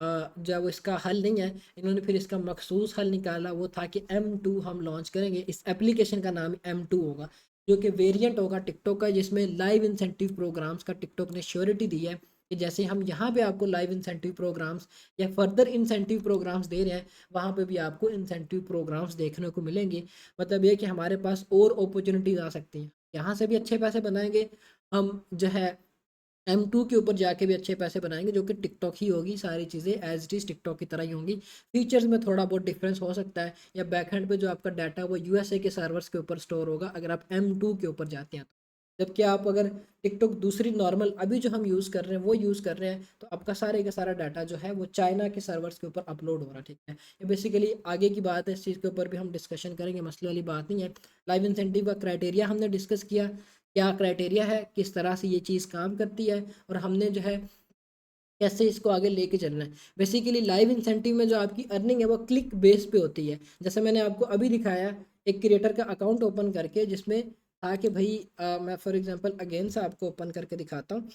S1: जो है वो इसका हल नहीं है। इन्होंने फिर इसका मखसूस हल निकाला, वो था कि M2 हम लॉन्च करेंगे। इस एप्लीकेशन का नाम M2 होगा, जो कि वेरिएंट होगा टिकटॉक का, जिसमें लाइव इंसेंटिव प्रोग्राम्स का टिकटॉक ने श्योरिटी दी है कि जैसे हम यहाँ पे आपको लाइव इंसेंटिव प्रोग्राम्स या फर्दर इंसेंटिव प्रोग्राम्स दे रहे हैं, वहाँ पे भी आपको इंसेंटिव प्रोग्राम्स देखने को मिलेंगे। मतलब ये कि हमारे पास और अपॉर्चुनिटीज़ आ सकती हैं, यहाँ से भी अच्छे पैसे बनाएंगे हम, जो है M2 के ऊपर जाके भी अच्छे पैसे बनाएंगे, जो कि टिकटॉक ही होगी। सारी चीज़ें एज इट इज़ टिकटॉक की तरह ही होंगी। फीचर्स में थोड़ा बहुत डिफरेंस हो सकता है, या बैकएंड पे जो आपका डाटा है वो यूएसए के सर्वर्स के ऊपर स्टोर होगा अगर आप M2 के ऊपर जाते हैं तो। जबकि आप अगर टिकटॉक दूसरी नॉर्मल अभी जो हम यूज़ कर रहे हैं वो यूज़ कर रहे हैं, तो आपका सारे का सारा डाटा जो है वो चाइना के सर्वर्स के ऊपर अपलोड हो रहा है। ठीक है, ये बेसिकली आगे की बात है, इस चीज़ के ऊपर भी हम डिस्कशन करेंगे, मसले वाली बात नहीं है। लाइव इंसेंटिव का क्राइटेरिया हमने डिस्कस किया, क्या क्राइटेरिया है, किस तरह से ये चीज़ काम करती है, और हमने जो है कैसे इसको आगे लेके चलना है। बेसिकली लाइव इंसेंटिव में जो आपकी अर्निंग है वो क्लिक बेस पे होती है। जैसे मैंने आपको अभी दिखाया एक क्रिएटर का अकाउंट ओपन करके, जिसमें था कि भाई मैं फॉर एग्जांपल अगेन से आपको ओपन करके दिखाता हूँ।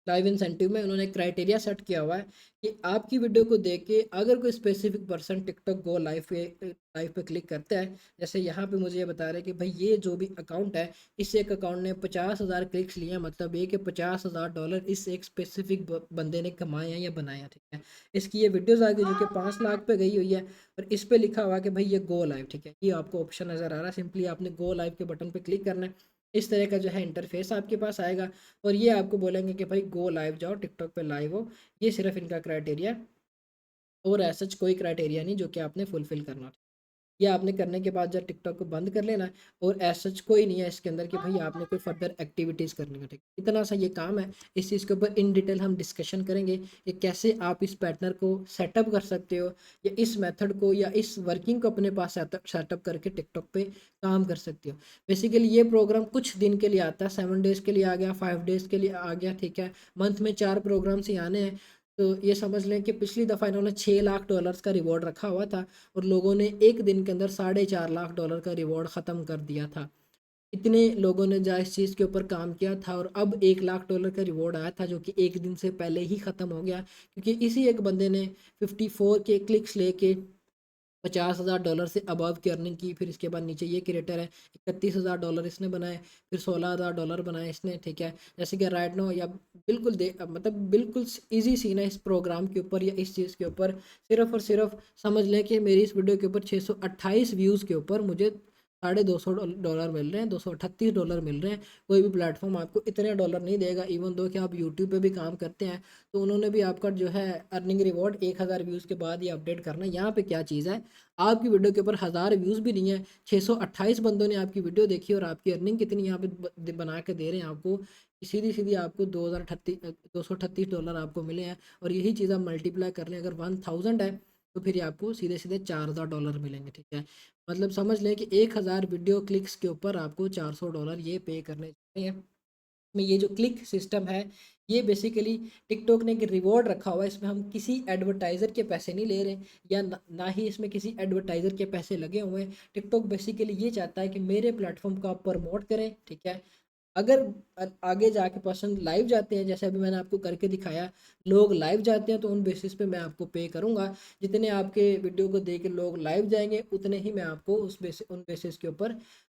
S1: लाइव इंसेंटिव में उन्होंने क्राइटेरिया सेट किया हुआ है कि आपकी वीडियो को देख के अगर कोई specific person TikTok go live पे क्लिक करता है, जैसे यहाँ पे मुझे ये बता रहे हैं कि भाई ये जो भी अकाउंट है, इस एक अकाउंट ने 50,000 क्लिक्स लिए हैं, मतलब ये कि $50,000 इस एक स्पेसिफिक बंदे ने कमाए हैं या बनाए हैं। ठीक है, इसकी ये वीडियोज़ आ गई जो कि 5 लाख पे गई हुई है, और इस पे लिखा हुआ है कि भाई ये गो लाइव। ठीक है, ये आपको ऑप्शन नज़र आ रहा है, सिंपली आपने गो लाइव के बटन पे क्लिक करना है। इस तरह का जो है इंटरफेस आपके पास आएगा, और ये आपको बोलेंगे कि भाई गो लाइव जाओ, टिकटॉक पे लाइव हो। ये सिर्फ इनका क्राइटेरिया, और ऐसा कोई क्राइटेरिया नहीं जो कि आपने फुलफिल करना। ये आपने करने के बाद जब टिकटॉक को बंद कर लेना है, और ऐसा सच कोई नहीं है इसके अंदर कि भाई आपने कोई फर्दर एक्टिविटीज़ करनी है, ठीक। इतना सा ये काम है। इस चीज़ के ऊपर इन डिटेल हम डिस्कशन करेंगे कि कैसे आप इस पैटर्न को सेटअप कर सकते हो, या इस मेथड को या इस वर्किंग को अपने पास सेटअप करके टिकटॉक पे काम कर सकते हो। बेसिकली ये प्रोग्राम कुछ दिन के लिए आता है, 7 डेज़ के लिए आ गया, 5 डेज़ के लिए आ गया, ठीक है। मंथ में 4 प्रोग्राम्स ही आने हैं। तो ये समझ लें कि पिछली दफ़ा इन्होंने $6 लाख का रिवॉर्ड रखा हुआ था, और लोगों ने एक दिन के अंदर $4.5 लाख का रिवॉर्ड ख़त्म कर दिया था। इतने लोगों ने जहाँ इस चीज़ के ऊपर काम किया था, और अब $1 लाख का रिवॉर्ड आया था जो कि एक दिन से पहले ही ख़त्म हो गया, क्योंकि इसी एक बंदे ने 54 के क्लिक्स लेके $50,000 से अबव की अर्निंग की। फिर इसके बाद नीचे ये क्रिएटर है, $31,000 इसने बनाए, फिर $16,000 बनाए इसने, ठीक है। जैसे कि राइट नो, या बिल्कुल मतलब बिल्कुल ईजी सीन है इस प्रोग्राम के ऊपर या इस चीज़ के ऊपर। सिर्फ और सिर्फ समझ लें कि मेरी इस वीडियो के ऊपर 628 व्यूज़ के ऊपर मुझे $250 मिल रहे हैं, $238 मिल रहे हैं। कोई भी प्लेटफॉर्म आपको इतने डॉलर नहीं देगा, इवन दो कि आप यूट्यूब पे भी काम करते हैं, तो उन्होंने भी आपका जो है अर्निंग रिवॉर्ड 1000 व्यूज़ के बाद ही अपडेट करना है। यहाँ पे क्या चीज़ है, आपकी वीडियो के ऊपर 1000 व्यूज़ भी नहीं है, 628 बंदों ने आपकी वीडियो देखी, और आपकी अर्निंग कितनी यहाँ पे बना के दे रहे हैं आपको, सीधी सीधी आपको $238 आपको मिले हैं। और यही चीज़ आप मल्टीप्लाई कर लें, अगर 1000 है तो फिर ये आपको सीधे सीधे $4000 मिलेंगे, ठीक है। मतलब समझ लें कि 1000 वीडियो क्लिक्स के ऊपर आपको $400 ये पे करने चाहिए। में ये जो क्लिक सिस्टम है, ये बेसिकली टिकटॉक ने एक रिवॉर्ड रखा हुआ है। इसमें हम किसी एडवर्टाइज़र के पैसे नहीं ले रहे, या ना ही इसमें किसी एडवर्टाइज़र के पैसे लगे हुए हैं। टिकटॉक बेसिकली ये चाहता है कि मेरे प्लेटफॉर्म को आप प्रमोट करें, ठीक है। अगर आगे जाके पर्सन लाइव जाते हैं, जैसे अभी मैंने आपको करके दिखाया, लोग लाइव जाते हैं, तो उन बेसिस पे मैं आपको पे करूँगा। जितने आपके वीडियो को देख के लोग लाइव जाएंगे, उतने ही मैं आपको उन बेसिस के ऊपर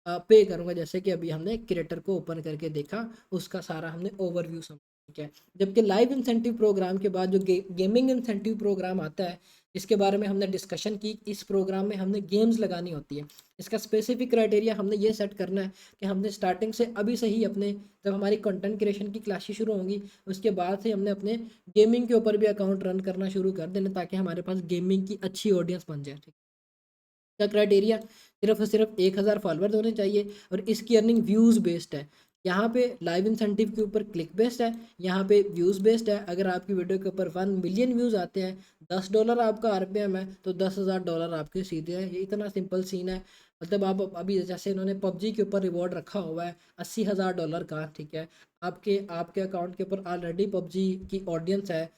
S1: पे करूँगा। जैसे कि अभी हमने क्रिएटर को ओपन करके देखा, उसका सारा हमने ओवरव्यू समझा, ठीक है। जबकि लाइव इंसेंटिव प्रोग्राम के बाद जो गेमिंग इंसेंटिव प्रोग्राम आता है, इसके बारे में हमने डिस्कशन की। इस प्रोग्राम में हमने गेम्स लगानी होती है। इसका स्पेसिफिक क्राइटेरिया हमने ये सेट करना है कि हमने स्टार्टिंग से अभी से ही अपने, जब हमारी कंटेंट क्रिएशन की क्लासेस शुरू होंगी, उसके बाद से हमने अपने गेमिंग के ऊपर भी अकाउंट रन करना शुरू कर देना, ताकि हमारे पास गेमिंग की अच्छी ऑडियंस बन जाए, ठीक। का क्राइटेरिया सिर्फ और सिर्फ 1000 फॉलोअर्स होने चाहिए, और इसकी अर्निंग व्यूज़ बेस्ड है। यहाँ पे लाइव इंसेंटिव के ऊपर क्लिक बेस्ड है, यहाँ पे व्यूज़ बेस्ड है। अगर आपकी वीडियो के ऊपर 1 मिलियन व्यूज़ आते हैं, $10 आपका RPM है, तो $10,000 आपके सीधे हैं। ये इतना सिंपल सीन है। मतलब आप अभी जैसे इन्होंने पबजी के ऊपर रिवॉर्ड रखा हुआ है $80,000 का, ठीक है। आपके आपके अकाउंट के ऊपर ऑलरेडी पबजी की ऑडियंस है।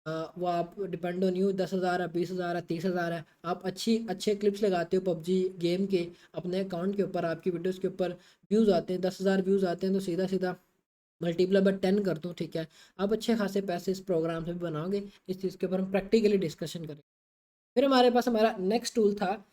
S1: वो आप डिपेंड ऑन यू, 10,000 है, 20,000 है, 30,000 है। आप अच्छे क्लिप्स लगाते हो पबजी गेम के अपने अकाउंट के ऊपर, आपकी वीडियोस के ऊपर व्यूज़ आते हैं, 10,000 व्यूज़ आते हैं, तो सीधा सीधा मल्टीप्लाई बाय 10 कर दो, ठीक है। आप अच्छे खासे पैसे इस प्रोग्राम से भी बनाओगे। इस चीज़ के ऊपर हम प्रैक्टिकली डिस्कशन करें। फिर हमारे पास हमारा नेक्स्ट टूल था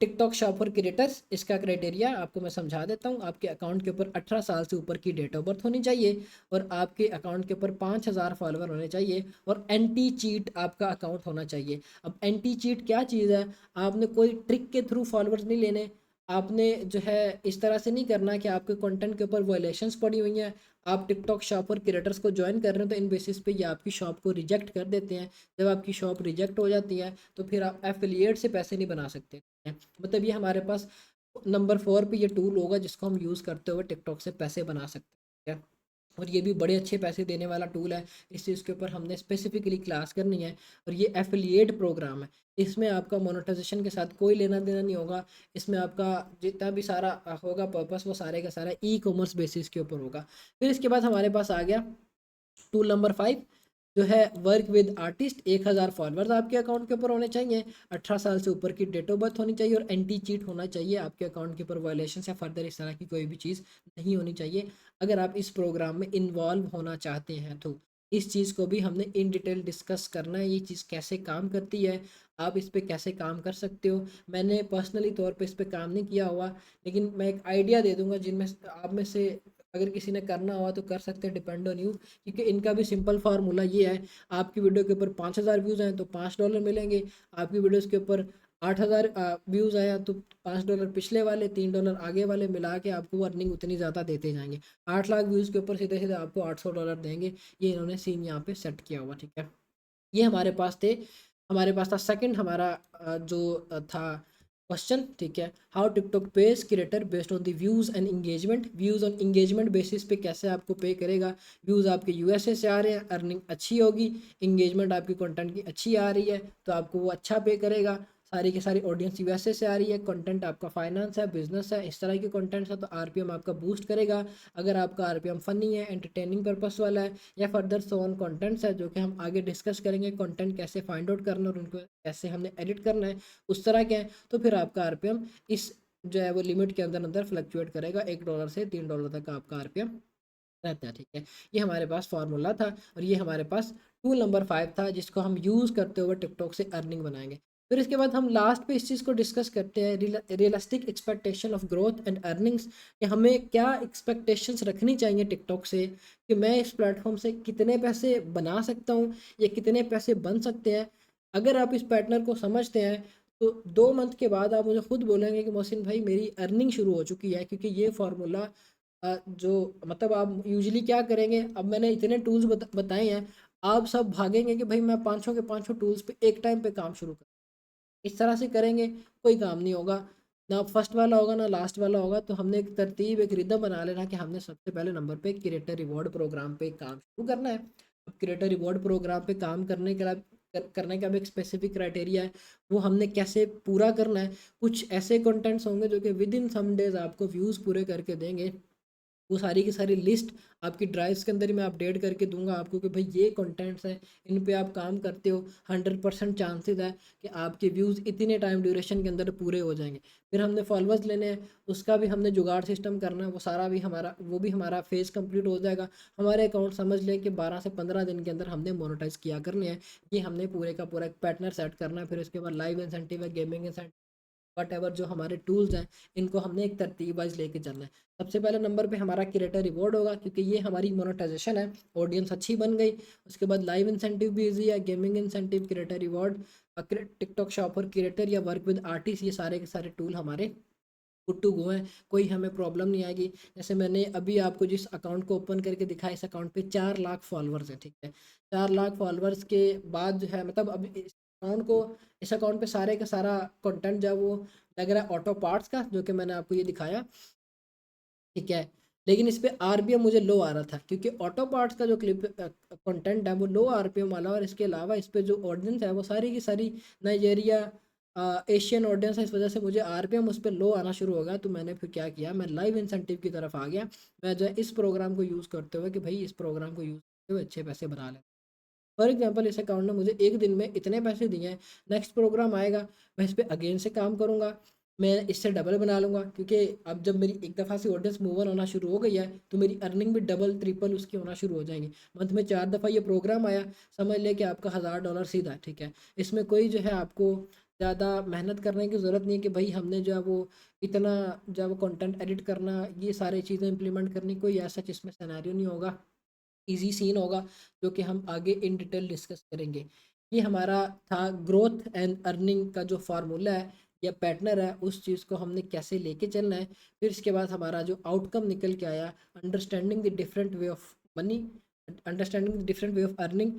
S1: टिकटॉक शॉप फॉर क्रिएटर्स। इसका क्राइटेरिया आपको मैं समझा देता हूँ। आपके अकाउंट के ऊपर 18 साल से ऊपर की डेट ऑफ बर्थ होनी चाहिए, और आपके अकाउंट के ऊपर 5000 फॉलोअर होने चाहिए, और एंटी चीट आपका अकाउंट होना चाहिए। अब एंटी चीट क्या चीज़ है, आपने कोई ट्रिक के थ्रू फॉलोअर्स नहीं लेने। आपने जो है इस तरह से नहीं करना कि आपके कंटेंट के ऊपर वायलेशंस पड़ी हुई हैं, आप टिकटॉक शॉप और क्रिएटर्स को ज्वाइन कर रहे हो, तो इन बेसिस पे ये आपकी शॉप को रिजेक्ट कर देते हैं। जब आपकी शॉप रिजेक्ट हो जाती है, तो फिर आप एफिलिएट से पैसे नहीं बना सकते हैं। मतलब ये हमारे पास नंबर 4 पे ये टूल होगा, जिसको हम यूज़ करते हुए टिकटॉक से पैसे बना सकते हैं। और ये भी बड़े अच्छे पैसे देने वाला टूल है। इस चीज़ के ऊपर हमने स्पेसिफिकली क्लास करनी है। और ये एफिलिएट प्रोग्राम है, इसमें आपका मोनेटाइजेशन के साथ कोई लेना देना नहीं होगा। इसमें आपका जितना भी सारा होगा पर्पस, वो सारे का सारा ई कॉमर्स बेसिस के ऊपर होगा। फिर इसके बाद हमारे पास आ गया टूल नंबर 5, जो है वर्क विद आर्टिस्ट। 1000 फॉलोअर्स आपके अकाउंट के ऊपर होने चाहिए, 18 साल से ऊपर की डेट ऑफ बर्थ होनी चाहिए, और एंटी चीट होना चाहिए। आपके अकाउंट के ऊपर वायलेशन या फर्दर इस तरह की कोई भी चीज़ नहीं होनी चाहिए, अगर आप इस प्रोग्राम में इन्वॉल्व होना चाहते हैं तो। इस चीज़ को भी हमने इन डिटेल डिस्कस करना है, ये चीज़ कैसे काम करती है, आप इस पे कैसे काम कर सकते हो। मैंने पर्सनली तौर पे इस पे काम नहीं किया हुआ, लेकिन मैं एक आइडिया दे दूंगा, जिनमें आप में से अगर किसी ने करना हुआ तो कर सकते हैं, डिपेंड ऑन यू। क्योंकि इनका भी सिंपल फार्मूला ये है, आपकी वीडियो के ऊपर 5000 व्यूज़ हैं तो $5 मिलेंगे। आपकी वीडियोस के ऊपर 8000 व्यूज़ आया तो $5 पिछले वाले, $3 आगे वाले मिला के आपको अर्निंग उतनी ज़्यादा देते जाएंगे। 8 लाख व्यूज़ के ऊपर सीधे सीधे आपको $800 देंगे। ये इन्होंने सीन यहाँ पे सेट किया हुआ, ठीक है। ये हमारे पास था सेकंड हमारा जो था क्वेश्चन, ठीक है। How TikTok page creator based on the views and engagement, views on engagement basis पे कैसे आपको पे करेगा। व्यूज़ आपके यूएसए से आ रहे हैं, अर्निंग अच्छी होगी, इंगेजमेंट आपकी कंटेंट की अच्छी आ रही है तो आपको वो अच्छा पे करेगा। सारी की सारी ऑडियंस यूएसए से आ रही है, कंटेंट आपका फाइनेंस है, बिजनेस है, इस तरह के कंटेंट्स है तो आरपीएम आपका बूस्ट करेगा। अगर आपका आरपीएम फनी है, एंटरटेनिंग पर्पस वाला है, या फर्दर सो ऑन कंटेंट्स है जो कि हम आगे डिस्कस करेंगे, कंटेंट कैसे फाइंड आउट करना और उनको कैसे हमने एडिट करना है, उस तरह के हैं, तो फिर आपका आरपीएम इस जो है वो लिमिट के अंदर अंदर फ्लक्चुएट करेगा। $1 से $3 तक का आपका आरपीएम रहता है, ठीक है। ये हमारे पास फार्मूला था और ये हमारे पास टूल नंबर 5 था जिसको हम यूज़ करते हुए टिकटॉक से अर्निंग बनाएंगे। फिर इसके बाद हम लास्ट पे इस चीज़ को डिस्कस करते हैं, realistic expectation of growth and earnings, कि हमें क्या एक्सपेक्टेशंस रखनी चाहिए टिकटॉक से, कि मैं इस प्लेटफॉर्म से कितने पैसे बना सकता हूँ या कितने पैसे बन सकते हैं। अगर आप इस पैटर्न को समझते हैं तो 2 मंथ के बाद आप मुझे खुद बोलेंगे कि मोहसिन भाई मेरी अर्निंग शुरू हो चुकी है, क्योंकि ये फार्मूला जो मतलब आप यूजुअली क्या करेंगे, अब मैंने इतने टूल्स बताए हैं, आप सब भागेंगे कि भाई मैं 500 के 500 टूल्स पे एक टाइम पे काम शुरू कर, इस तरह से करेंगे कोई काम नहीं होगा, ना फर्स्ट वाला होगा ना लास्ट वाला होगा। तो हमने एक तरतीब, एक रिदम बना लेना कि हमने सबसे पहले नंबर पे क्रिएटर रिवॉर्ड प्रोग्राम पे काम शुरू करना है। अब क्रिएटर रिवॉर्ड प्रोग्राम पे काम करने के लिए करने का भी एक स्पेसिफिक क्राइटेरिया है, वो हमने कैसे पूरा करना है। कुछ ऐसे कंटेंट्स होंगे जो कि विद इन सम डेज आपको व्यूज़ पूरे करके देंगे, वो सारी की सारी लिस्ट आपकी ड्राइव्स के अंदर ही मैं अपडेट करके दूंगा आपको कि भाई ये कंटेंट्स हैं, इन पे आप काम करते हो, 100% चांसेस है कि आपके व्यूज़ इतने टाइम ड्यूरेशन के अंदर पूरे हो जाएंगे। फिर हमने फॉलोअर्स लेने हैं, उसका भी हमने जुगाड़ सिस्टम करना है, वो सारा भी हमारा वो भी हमारा फेज कंप्लीट हो जाएगा। हमारे अकाउंट समझ लें कि 12 से 15 दिन के अंदर हमने मोनेटाइज किया करने हैं। ये हमने पूरे का पूरा एक पैटर्न सेट करना है। फिर उसके बाद लाइव इंसेंटिव है, गेमिंग इंसेंटिव, वट एवर जो हमारे टूल्स हैं, इनको हमने एक तरतीब वाइज लेके चलना है। सबसे पहले नंबर पे हमारा क्रिएटर रिवॉर्ड होगा, क्योंकि ये हमारी मोनेटाइजेशन है, ऑडियंस अच्छी बन गई। उसके बाद लाइव इंसेंटिव भी ईजी है, gaming incentive, creator reward, TikTok shop और क्रिएटर या वर्क विद आर्टिस्ट, ये सारे के सारे टूल हमारे गुड टू गो हैं, कोई हमें प्रॉब्लम नहीं आएगी। जैसे मैंने अभी आपको जिस अकाउंट को ओपन करके दिखाया, इस अकाउंट पे 4 लाख फॉलोअर्स हैं, ठीक है। 4 लाख फॉलोअर्स के बाद जो है मतलब अब इस अकाउंट पे सारे का सारा कंटेंट जो है वो लग रहा है ऑटो पार्ट्स का, जो कि मैंने आपको ये दिखाया, ठीक है। लेकिन इस पे आरपीएम मुझे लो आ रहा था, क्योंकि ऑटो पार्ट्स का जो क्लिप कंटेंट है वो लो आरपीएम वाला, और इसके अलावा इस पे जो ऑडियंस है वो सारी की सारी नाइजेरिया एशियन ऑडियंस है, इस वजह से मुझे आरपीएम उस पर लो आना शुरू हो गया। तो मैंने फिर क्या किया, मैं लाइव इंसेंटिव की तरफ आ गया। मैं जो है इस प्रोग्राम को यूज़ करते हुए कि भाई इस प्रोग्राम को यूज़ करते हुए अच्छे पैसे बना लें। फॉर एग्जांपल इस अकाउंट ने मुझे एक दिन में इतने पैसे दिए हैं, नेक्स्ट प्रोग्राम आएगा मैं इस पे अगेन से काम करूँगा, मैं इससे डबल बना लूँगा, क्योंकि अब जब मेरी एक दफ़ा से ऑडियंस मूव ऑन होना शुरू हो गई है तो मेरी अर्निंग भी डबल ट्रिपल उसकी होना शुरू हो जाएंगी। मंथ में 4 दफ़ा ये प्रोग्राम आया, समझ ले कि आपका $1000 सीधा, ठीक है। इसमें कोई जो है आपको ज़्यादा मेहनत करने की ज़रूरत नहीं है कि भाई हमने जो है वो इतना जो है वो कंटेंट एडिट करना, ये सारी चीज़ें इंप्लीमेंट करनी, कोई ऐसा इसमें सिनेरियो नहीं होगा, इजी सीन होगा, जो कि हम आगे इन डिटेल डिस्कस करेंगे। ये हमारा था ग्रोथ एंड अर्निंग का जो फार्मूला है या पैटर्न है, उस चीज़ को हमने कैसे लेके चलना है। फिर इसके बाद हमारा जो आउटकम निकल के आया, understanding the different way of money, understanding the different way of earning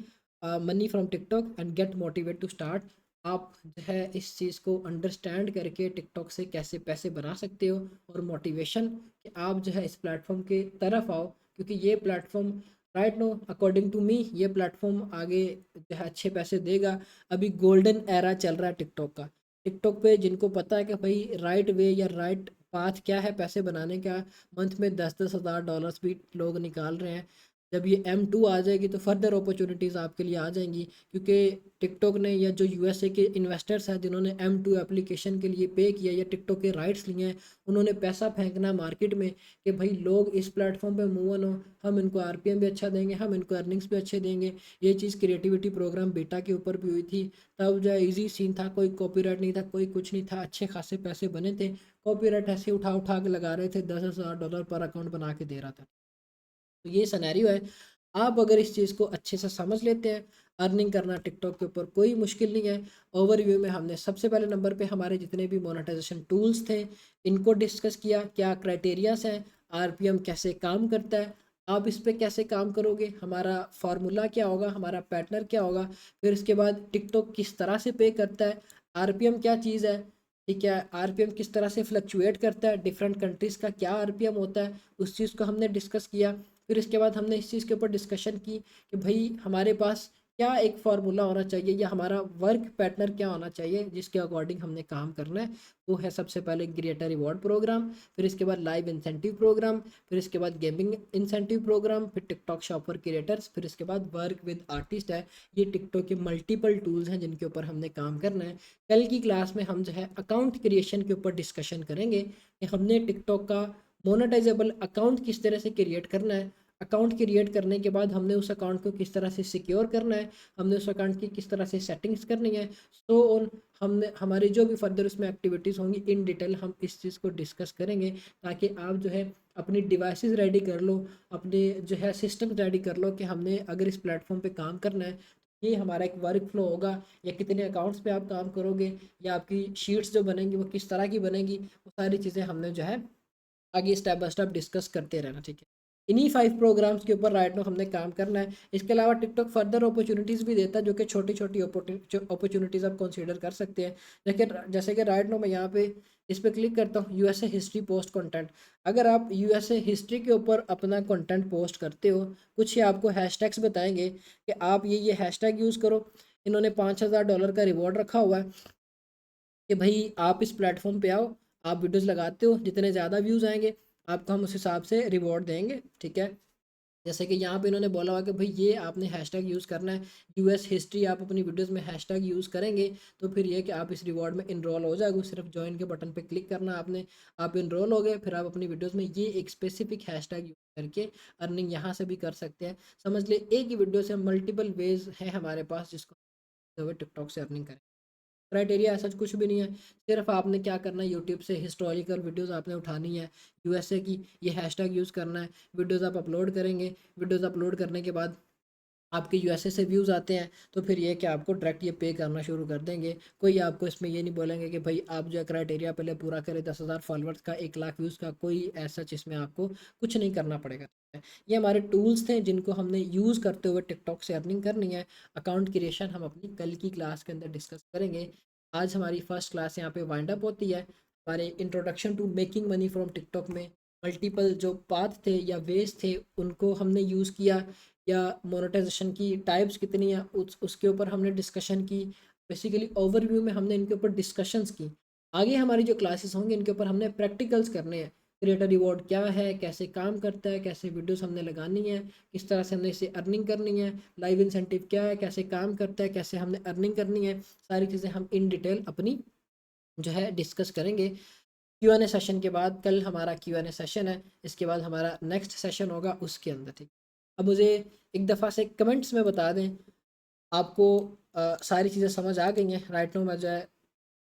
S1: money from TikTok and get motivate to start. आप जो है इस चीज़ को अंडरस्टैंड करके टिकटॉक से कैसे पैसे बना सकते हो, और मोटिवेशन कि आप जो है इस प्लेटफॉर्म के तरफ आओ, क्योंकि ये platform right now according to me ये प्लेटफॉर्म आगे जो है अच्छे पैसे देगा। अभी गोल्डन एरा चल रहा है टिकटॉक का। टिकटॉक पे जिनको पता है कि भाई राइट वे या राइट पाथ क्या है पैसे बनाने का, मंथ में 10-10 हज़ार डॉलर्स भी लोग निकाल रहे हैं। जब ये M2 आ जाएगी तो फर्दर अपॉर्चुनिटीज़ आपके लिए आ जाएंगी, क्योंकि टिकटॉक ने या जो यूएसए के इन्वेस्टर्स हैं जिन्होंने M2 एप्लीकेशन के लिए पे किया या टिकटॉक के राइट्स लिए हैं, उन्होंने पैसा फेंकना मार्केट में कि भाई लोग इस प्लेटफॉर्म पे मूव ऑन हो, हम इनको आरपीएम भी अच्छा देंगे, हम इनको अर्निंग्स भी अच्छे देंगे। ये चीज़ क्रिएटिविटी प्रोग्राम बेटा के ऊपर भी हुई थी, तब जो है ईजी सीन था, कोई कॉपीराइट नहीं था, कोई कुछ नहीं था, अच्छे खासे पैसे बने थे। कॉपीराइट ऐसे उठा उठा के लगा रहे थे, $10,000 पर अकाउंट बना के दे रहा था। तो ये सिनेरियो है। आप अगर इस चीज़ को अच्छे से समझ लेते हैं, अर्निंग करना टिकटॉक के ऊपर कोई मुश्किल नहीं है। ओवरव्यू में हमने सबसे पहले नंबर पे हमारे जितने भी मोनेटाइजेशन टूल्स थे इनको डिस्कस किया, क्या क्राइटेरियाज हैं, आरपीएम कैसे काम करता है, आप इस पे कैसे काम करोगे, हमारा फार्मूला क्या होगा, हमारा पैटर्न क्या होगा। फिर इसके बाद टिकटॉक किस तरह से पे करता है, आरपीएम क्या चीज़ है, ठीक है, आरपीएम किस तरह से फ्लक्चुएट करता है, डिफरेंट कंट्रीज़ का क्या आरपीएम होता है, उस चीज़ को हमने डिस्कस किया। फिर इसके बाद हमने इस चीज़ के ऊपर डिस्कशन की कि भाई हमारे पास क्या एक फार्मूला होना चाहिए या हमारा वर्क पैटर्न क्या होना चाहिए जिसके अकॉर्डिंग हमने काम करना है। वो है सबसे पहले क्रिएटर रिवॉर्ड प्रोग्राम, फिर इसके बाद लाइव इंसेंटिव प्रोग्राम, फिर इसके बाद गेमिंग इंसेंटिव प्रोग्राम, फिर टिकटॉक शॉप फॉर क्रिएटर्स, फिर इसके बाद वर्क विद आर्टिस्ट है। ये टिकटॉक के मल्टीपल टूल्स हैं जिनके ऊपर हमने काम करना है। कल की क्लास में हम जो है अकाउंट क्रिएशन के ऊपर डिस्कशन करेंगे कि हमने टिकटॉक का मोनेटाइजेबल अकाउंट किस तरह से क्रिएट करना है। अकाउंट क्रिएट करने के बाद हमने उस अकाउंट को किस तरह से सिक्योर करना है, हमने उस अकाउंट की किस तरह से सेटिंग्स करनी है। सो ऑन हमने हमारी जो भी फर्दर उसमें एक्टिविटीज़ होंगी इन डिटेल हम इस चीज़ को डिस्कस करेंगे, ताकि आप जो है अपनी डिवाइसेस रेडी कर लो, अपने जो है सिस्टम रेडी कर लो कि हमने अगर इस प्लेटफॉर्म पे काम करना है, ये हमारा एक वर्क फ्लो होगा, या कितने अकाउंट्स पे आप काम करोगे, या आपकी शीट्स जो बनेंगी वो किस तरह की बनेंगी। वो सारी चीज़ें हमने जो है आगे स्टेप बाय स्टेप डिस्कस करते रहना, ठीक है। इन्हीं 5 प्रोग्राम्स के ऊपर राइट नाउ हमने काम करना है। इसके अलावा टिकटॉक फर्दर अपॉर्चुनिटीज़ भी देता है, जो कि छोटी छोटी अपॉर्चुनिटीज़ आप कंसीडर कर सकते हैं। देखिए जैसे कि राइट नाउ मैं यहाँ पे इस पर क्लिक करता हूँ, यूएसए हिस्ट्री पोस्ट कंटेंट। अगर आप यूएसए हिस्ट्री के ऊपर अपना कंटेंट पोस्ट करते हो, कुछ ही आपको हैशटैग्स बताएंगे कि आप ये हैशटैग यूज़ करो। इन्होंने $5000 का रिवॉर्ड रखा हुआ है कि भाई आप इस प्लेटफॉर्म पे आओ, आप वीडियोस लगाते हो, जितने ज़्यादा व्यूज़ आएंगे आपको हम उस हिसाब से रिवॉर्ड देंगे, ठीक है। जैसे कि यहाँ पे इन्होंने बोला हुआ कि भाई ये आपने हैशटैग यूज़ करना है, यूएस हिस्ट्री, आप अपनी वीडियोस में हैशटैग यूज़ करेंगे तो फिर ये कि आप इस रिवॉर्ड में इनरोल हो जाओगे। सिर्फ ज्वाइन के बटन पे क्लिक करना है आपने, आप इनरोल हो गए, फिर आप अपनी वीडियोस में ये एक स्पेसिफिक हैशटैग यूज़ करके अर्निंग यहाँ से भी कर सकते हैं। समझ ले एक ही वीडियो से मल्टीपल वेज है हमारे पास जिसको टिकटॉक से अर्निंग करें। क्राइटेरिया ऐसा कुछ भी नहीं है, सिर्फ आपने क्या करना है, यूट्यूब से हिस्टोरिकल वीडियोस आपने उठानी है यूएसए की, ये हैशटैग यूज़ करना है, वीडियोस आप अपलोड करेंगे, वीडियोस अपलोड करने के बाद आपके यूएसए से व्यूज़ आते हैं तो फिर ये कि आपको डायरेक्ट ये पे करना शुरू कर देंगे। कोई आपको इसमें ये नहीं बोलेंगे कि भाई आप जो है क्राइटेरिया पहले पूरा करें, 10,000 फॉलोअर्स का, 1 लाख व्यूज़ का, कोई ऐसा इसमें आपको कुछ नहीं करना पड़ेगा। ये हमारे टूल्स थे जिनको हमने यूज़ करते हुए टिकटॉक से अर्निंग करनी है। अकाउंट क्रिएशन हम अपनी कल की क्लास के अंदर डिस्कस करेंगे। आज हमारी फर्स्ट क्लास यहाँ पे वाइंड अप होती है। हमारे introduction to making money from TikTok में मल्टीपल जो पाथ थे या वेज थे उनको हमने यूज़ किया, या मोनेटाइजेशन की टाइप्स कितनी है उसके ऊपर हमने डिस्कशन की। बेसिकली ओवरव्यू में हमने इनके ऊपर डिस्कशंस की। आगे हमारी जो क्लासेस होंगी इनके ऊपर हमने प्रैक्टिकल्स करने हैं। क्रिएटर रिवॉर्ड क्या है, कैसे काम करता है, कैसे वीडियोस हमने लगानी है, किस तरह से हमने इसे अर्निंग करनी है, लाइव इंसेंटिव क्या है, कैसे काम करता है, कैसे हमने अर्निंग करनी है, सारी चीज़ें हम इन डिटेल अपनी जो है डिस्कस करेंगे। क्यू एन ए सेशन के बाद, कल हमारा क्यू एन ए सेशन है, इसके बाद हमारा नेक्स्ट सेशन होगा उसके अंदर, ठीक। अब मुझे एक दफ़ा से कमेंट्स में बता दें आपको सारी चीज़ें समझ आ गई हैं। राइट नाउ मैं जो है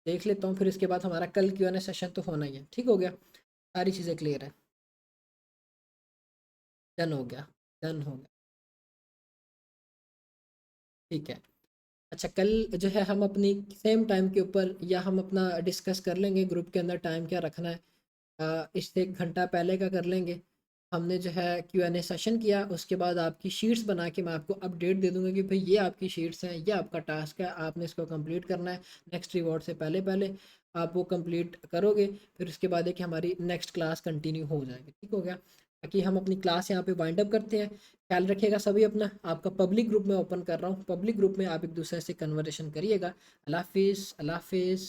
S1: देख लेता हूँ, फिर इसके बाद हमारा कल क्यू एन ए सेशन तो होना ही है, ठीक हो गया, सारी चीज़ें क्लियर है, डन हो गया, डन हो गया, ठीक है। अच्छा कल जो है हम अपनी सेम टाइम के ऊपर या हम अपना डिस्कस कर लेंगे ग्रुप के अंदर टाइम क्या रखना है। इससे 1 घंटा पहले का कर लेंगे। हमने जो है क्यू एन ए सेशन किया, उसके बाद आपकी शीट्स बना के मैं आपको अपडेट दे दूंगा कि भाई ये आपकी शीट्स हैं, ये आपका टास्क है, आपने इसको कंप्लीट करना है। नेक्स्ट रिवॉर्ड से पहले पहले आप वो कंप्लीट करोगे, फिर उसके बाद है कि हमारी नेक्स्ट क्लास कंटिन्यू हो जाएगी, ठीक हो गया। बाकी हम अपनी क्लास यहाँ पे वाइंड अप करते हैं। ख्याल रखिएगा सभी अपना। आपका पब्लिक ग्रुप में ओपन कर रहा हूँ, पब्लिक ग्रुप में आप एक दूसरे से कन्वर्सेशन करिएगा। अल्लाह हाफिज़, अल्लाह हाफिज़।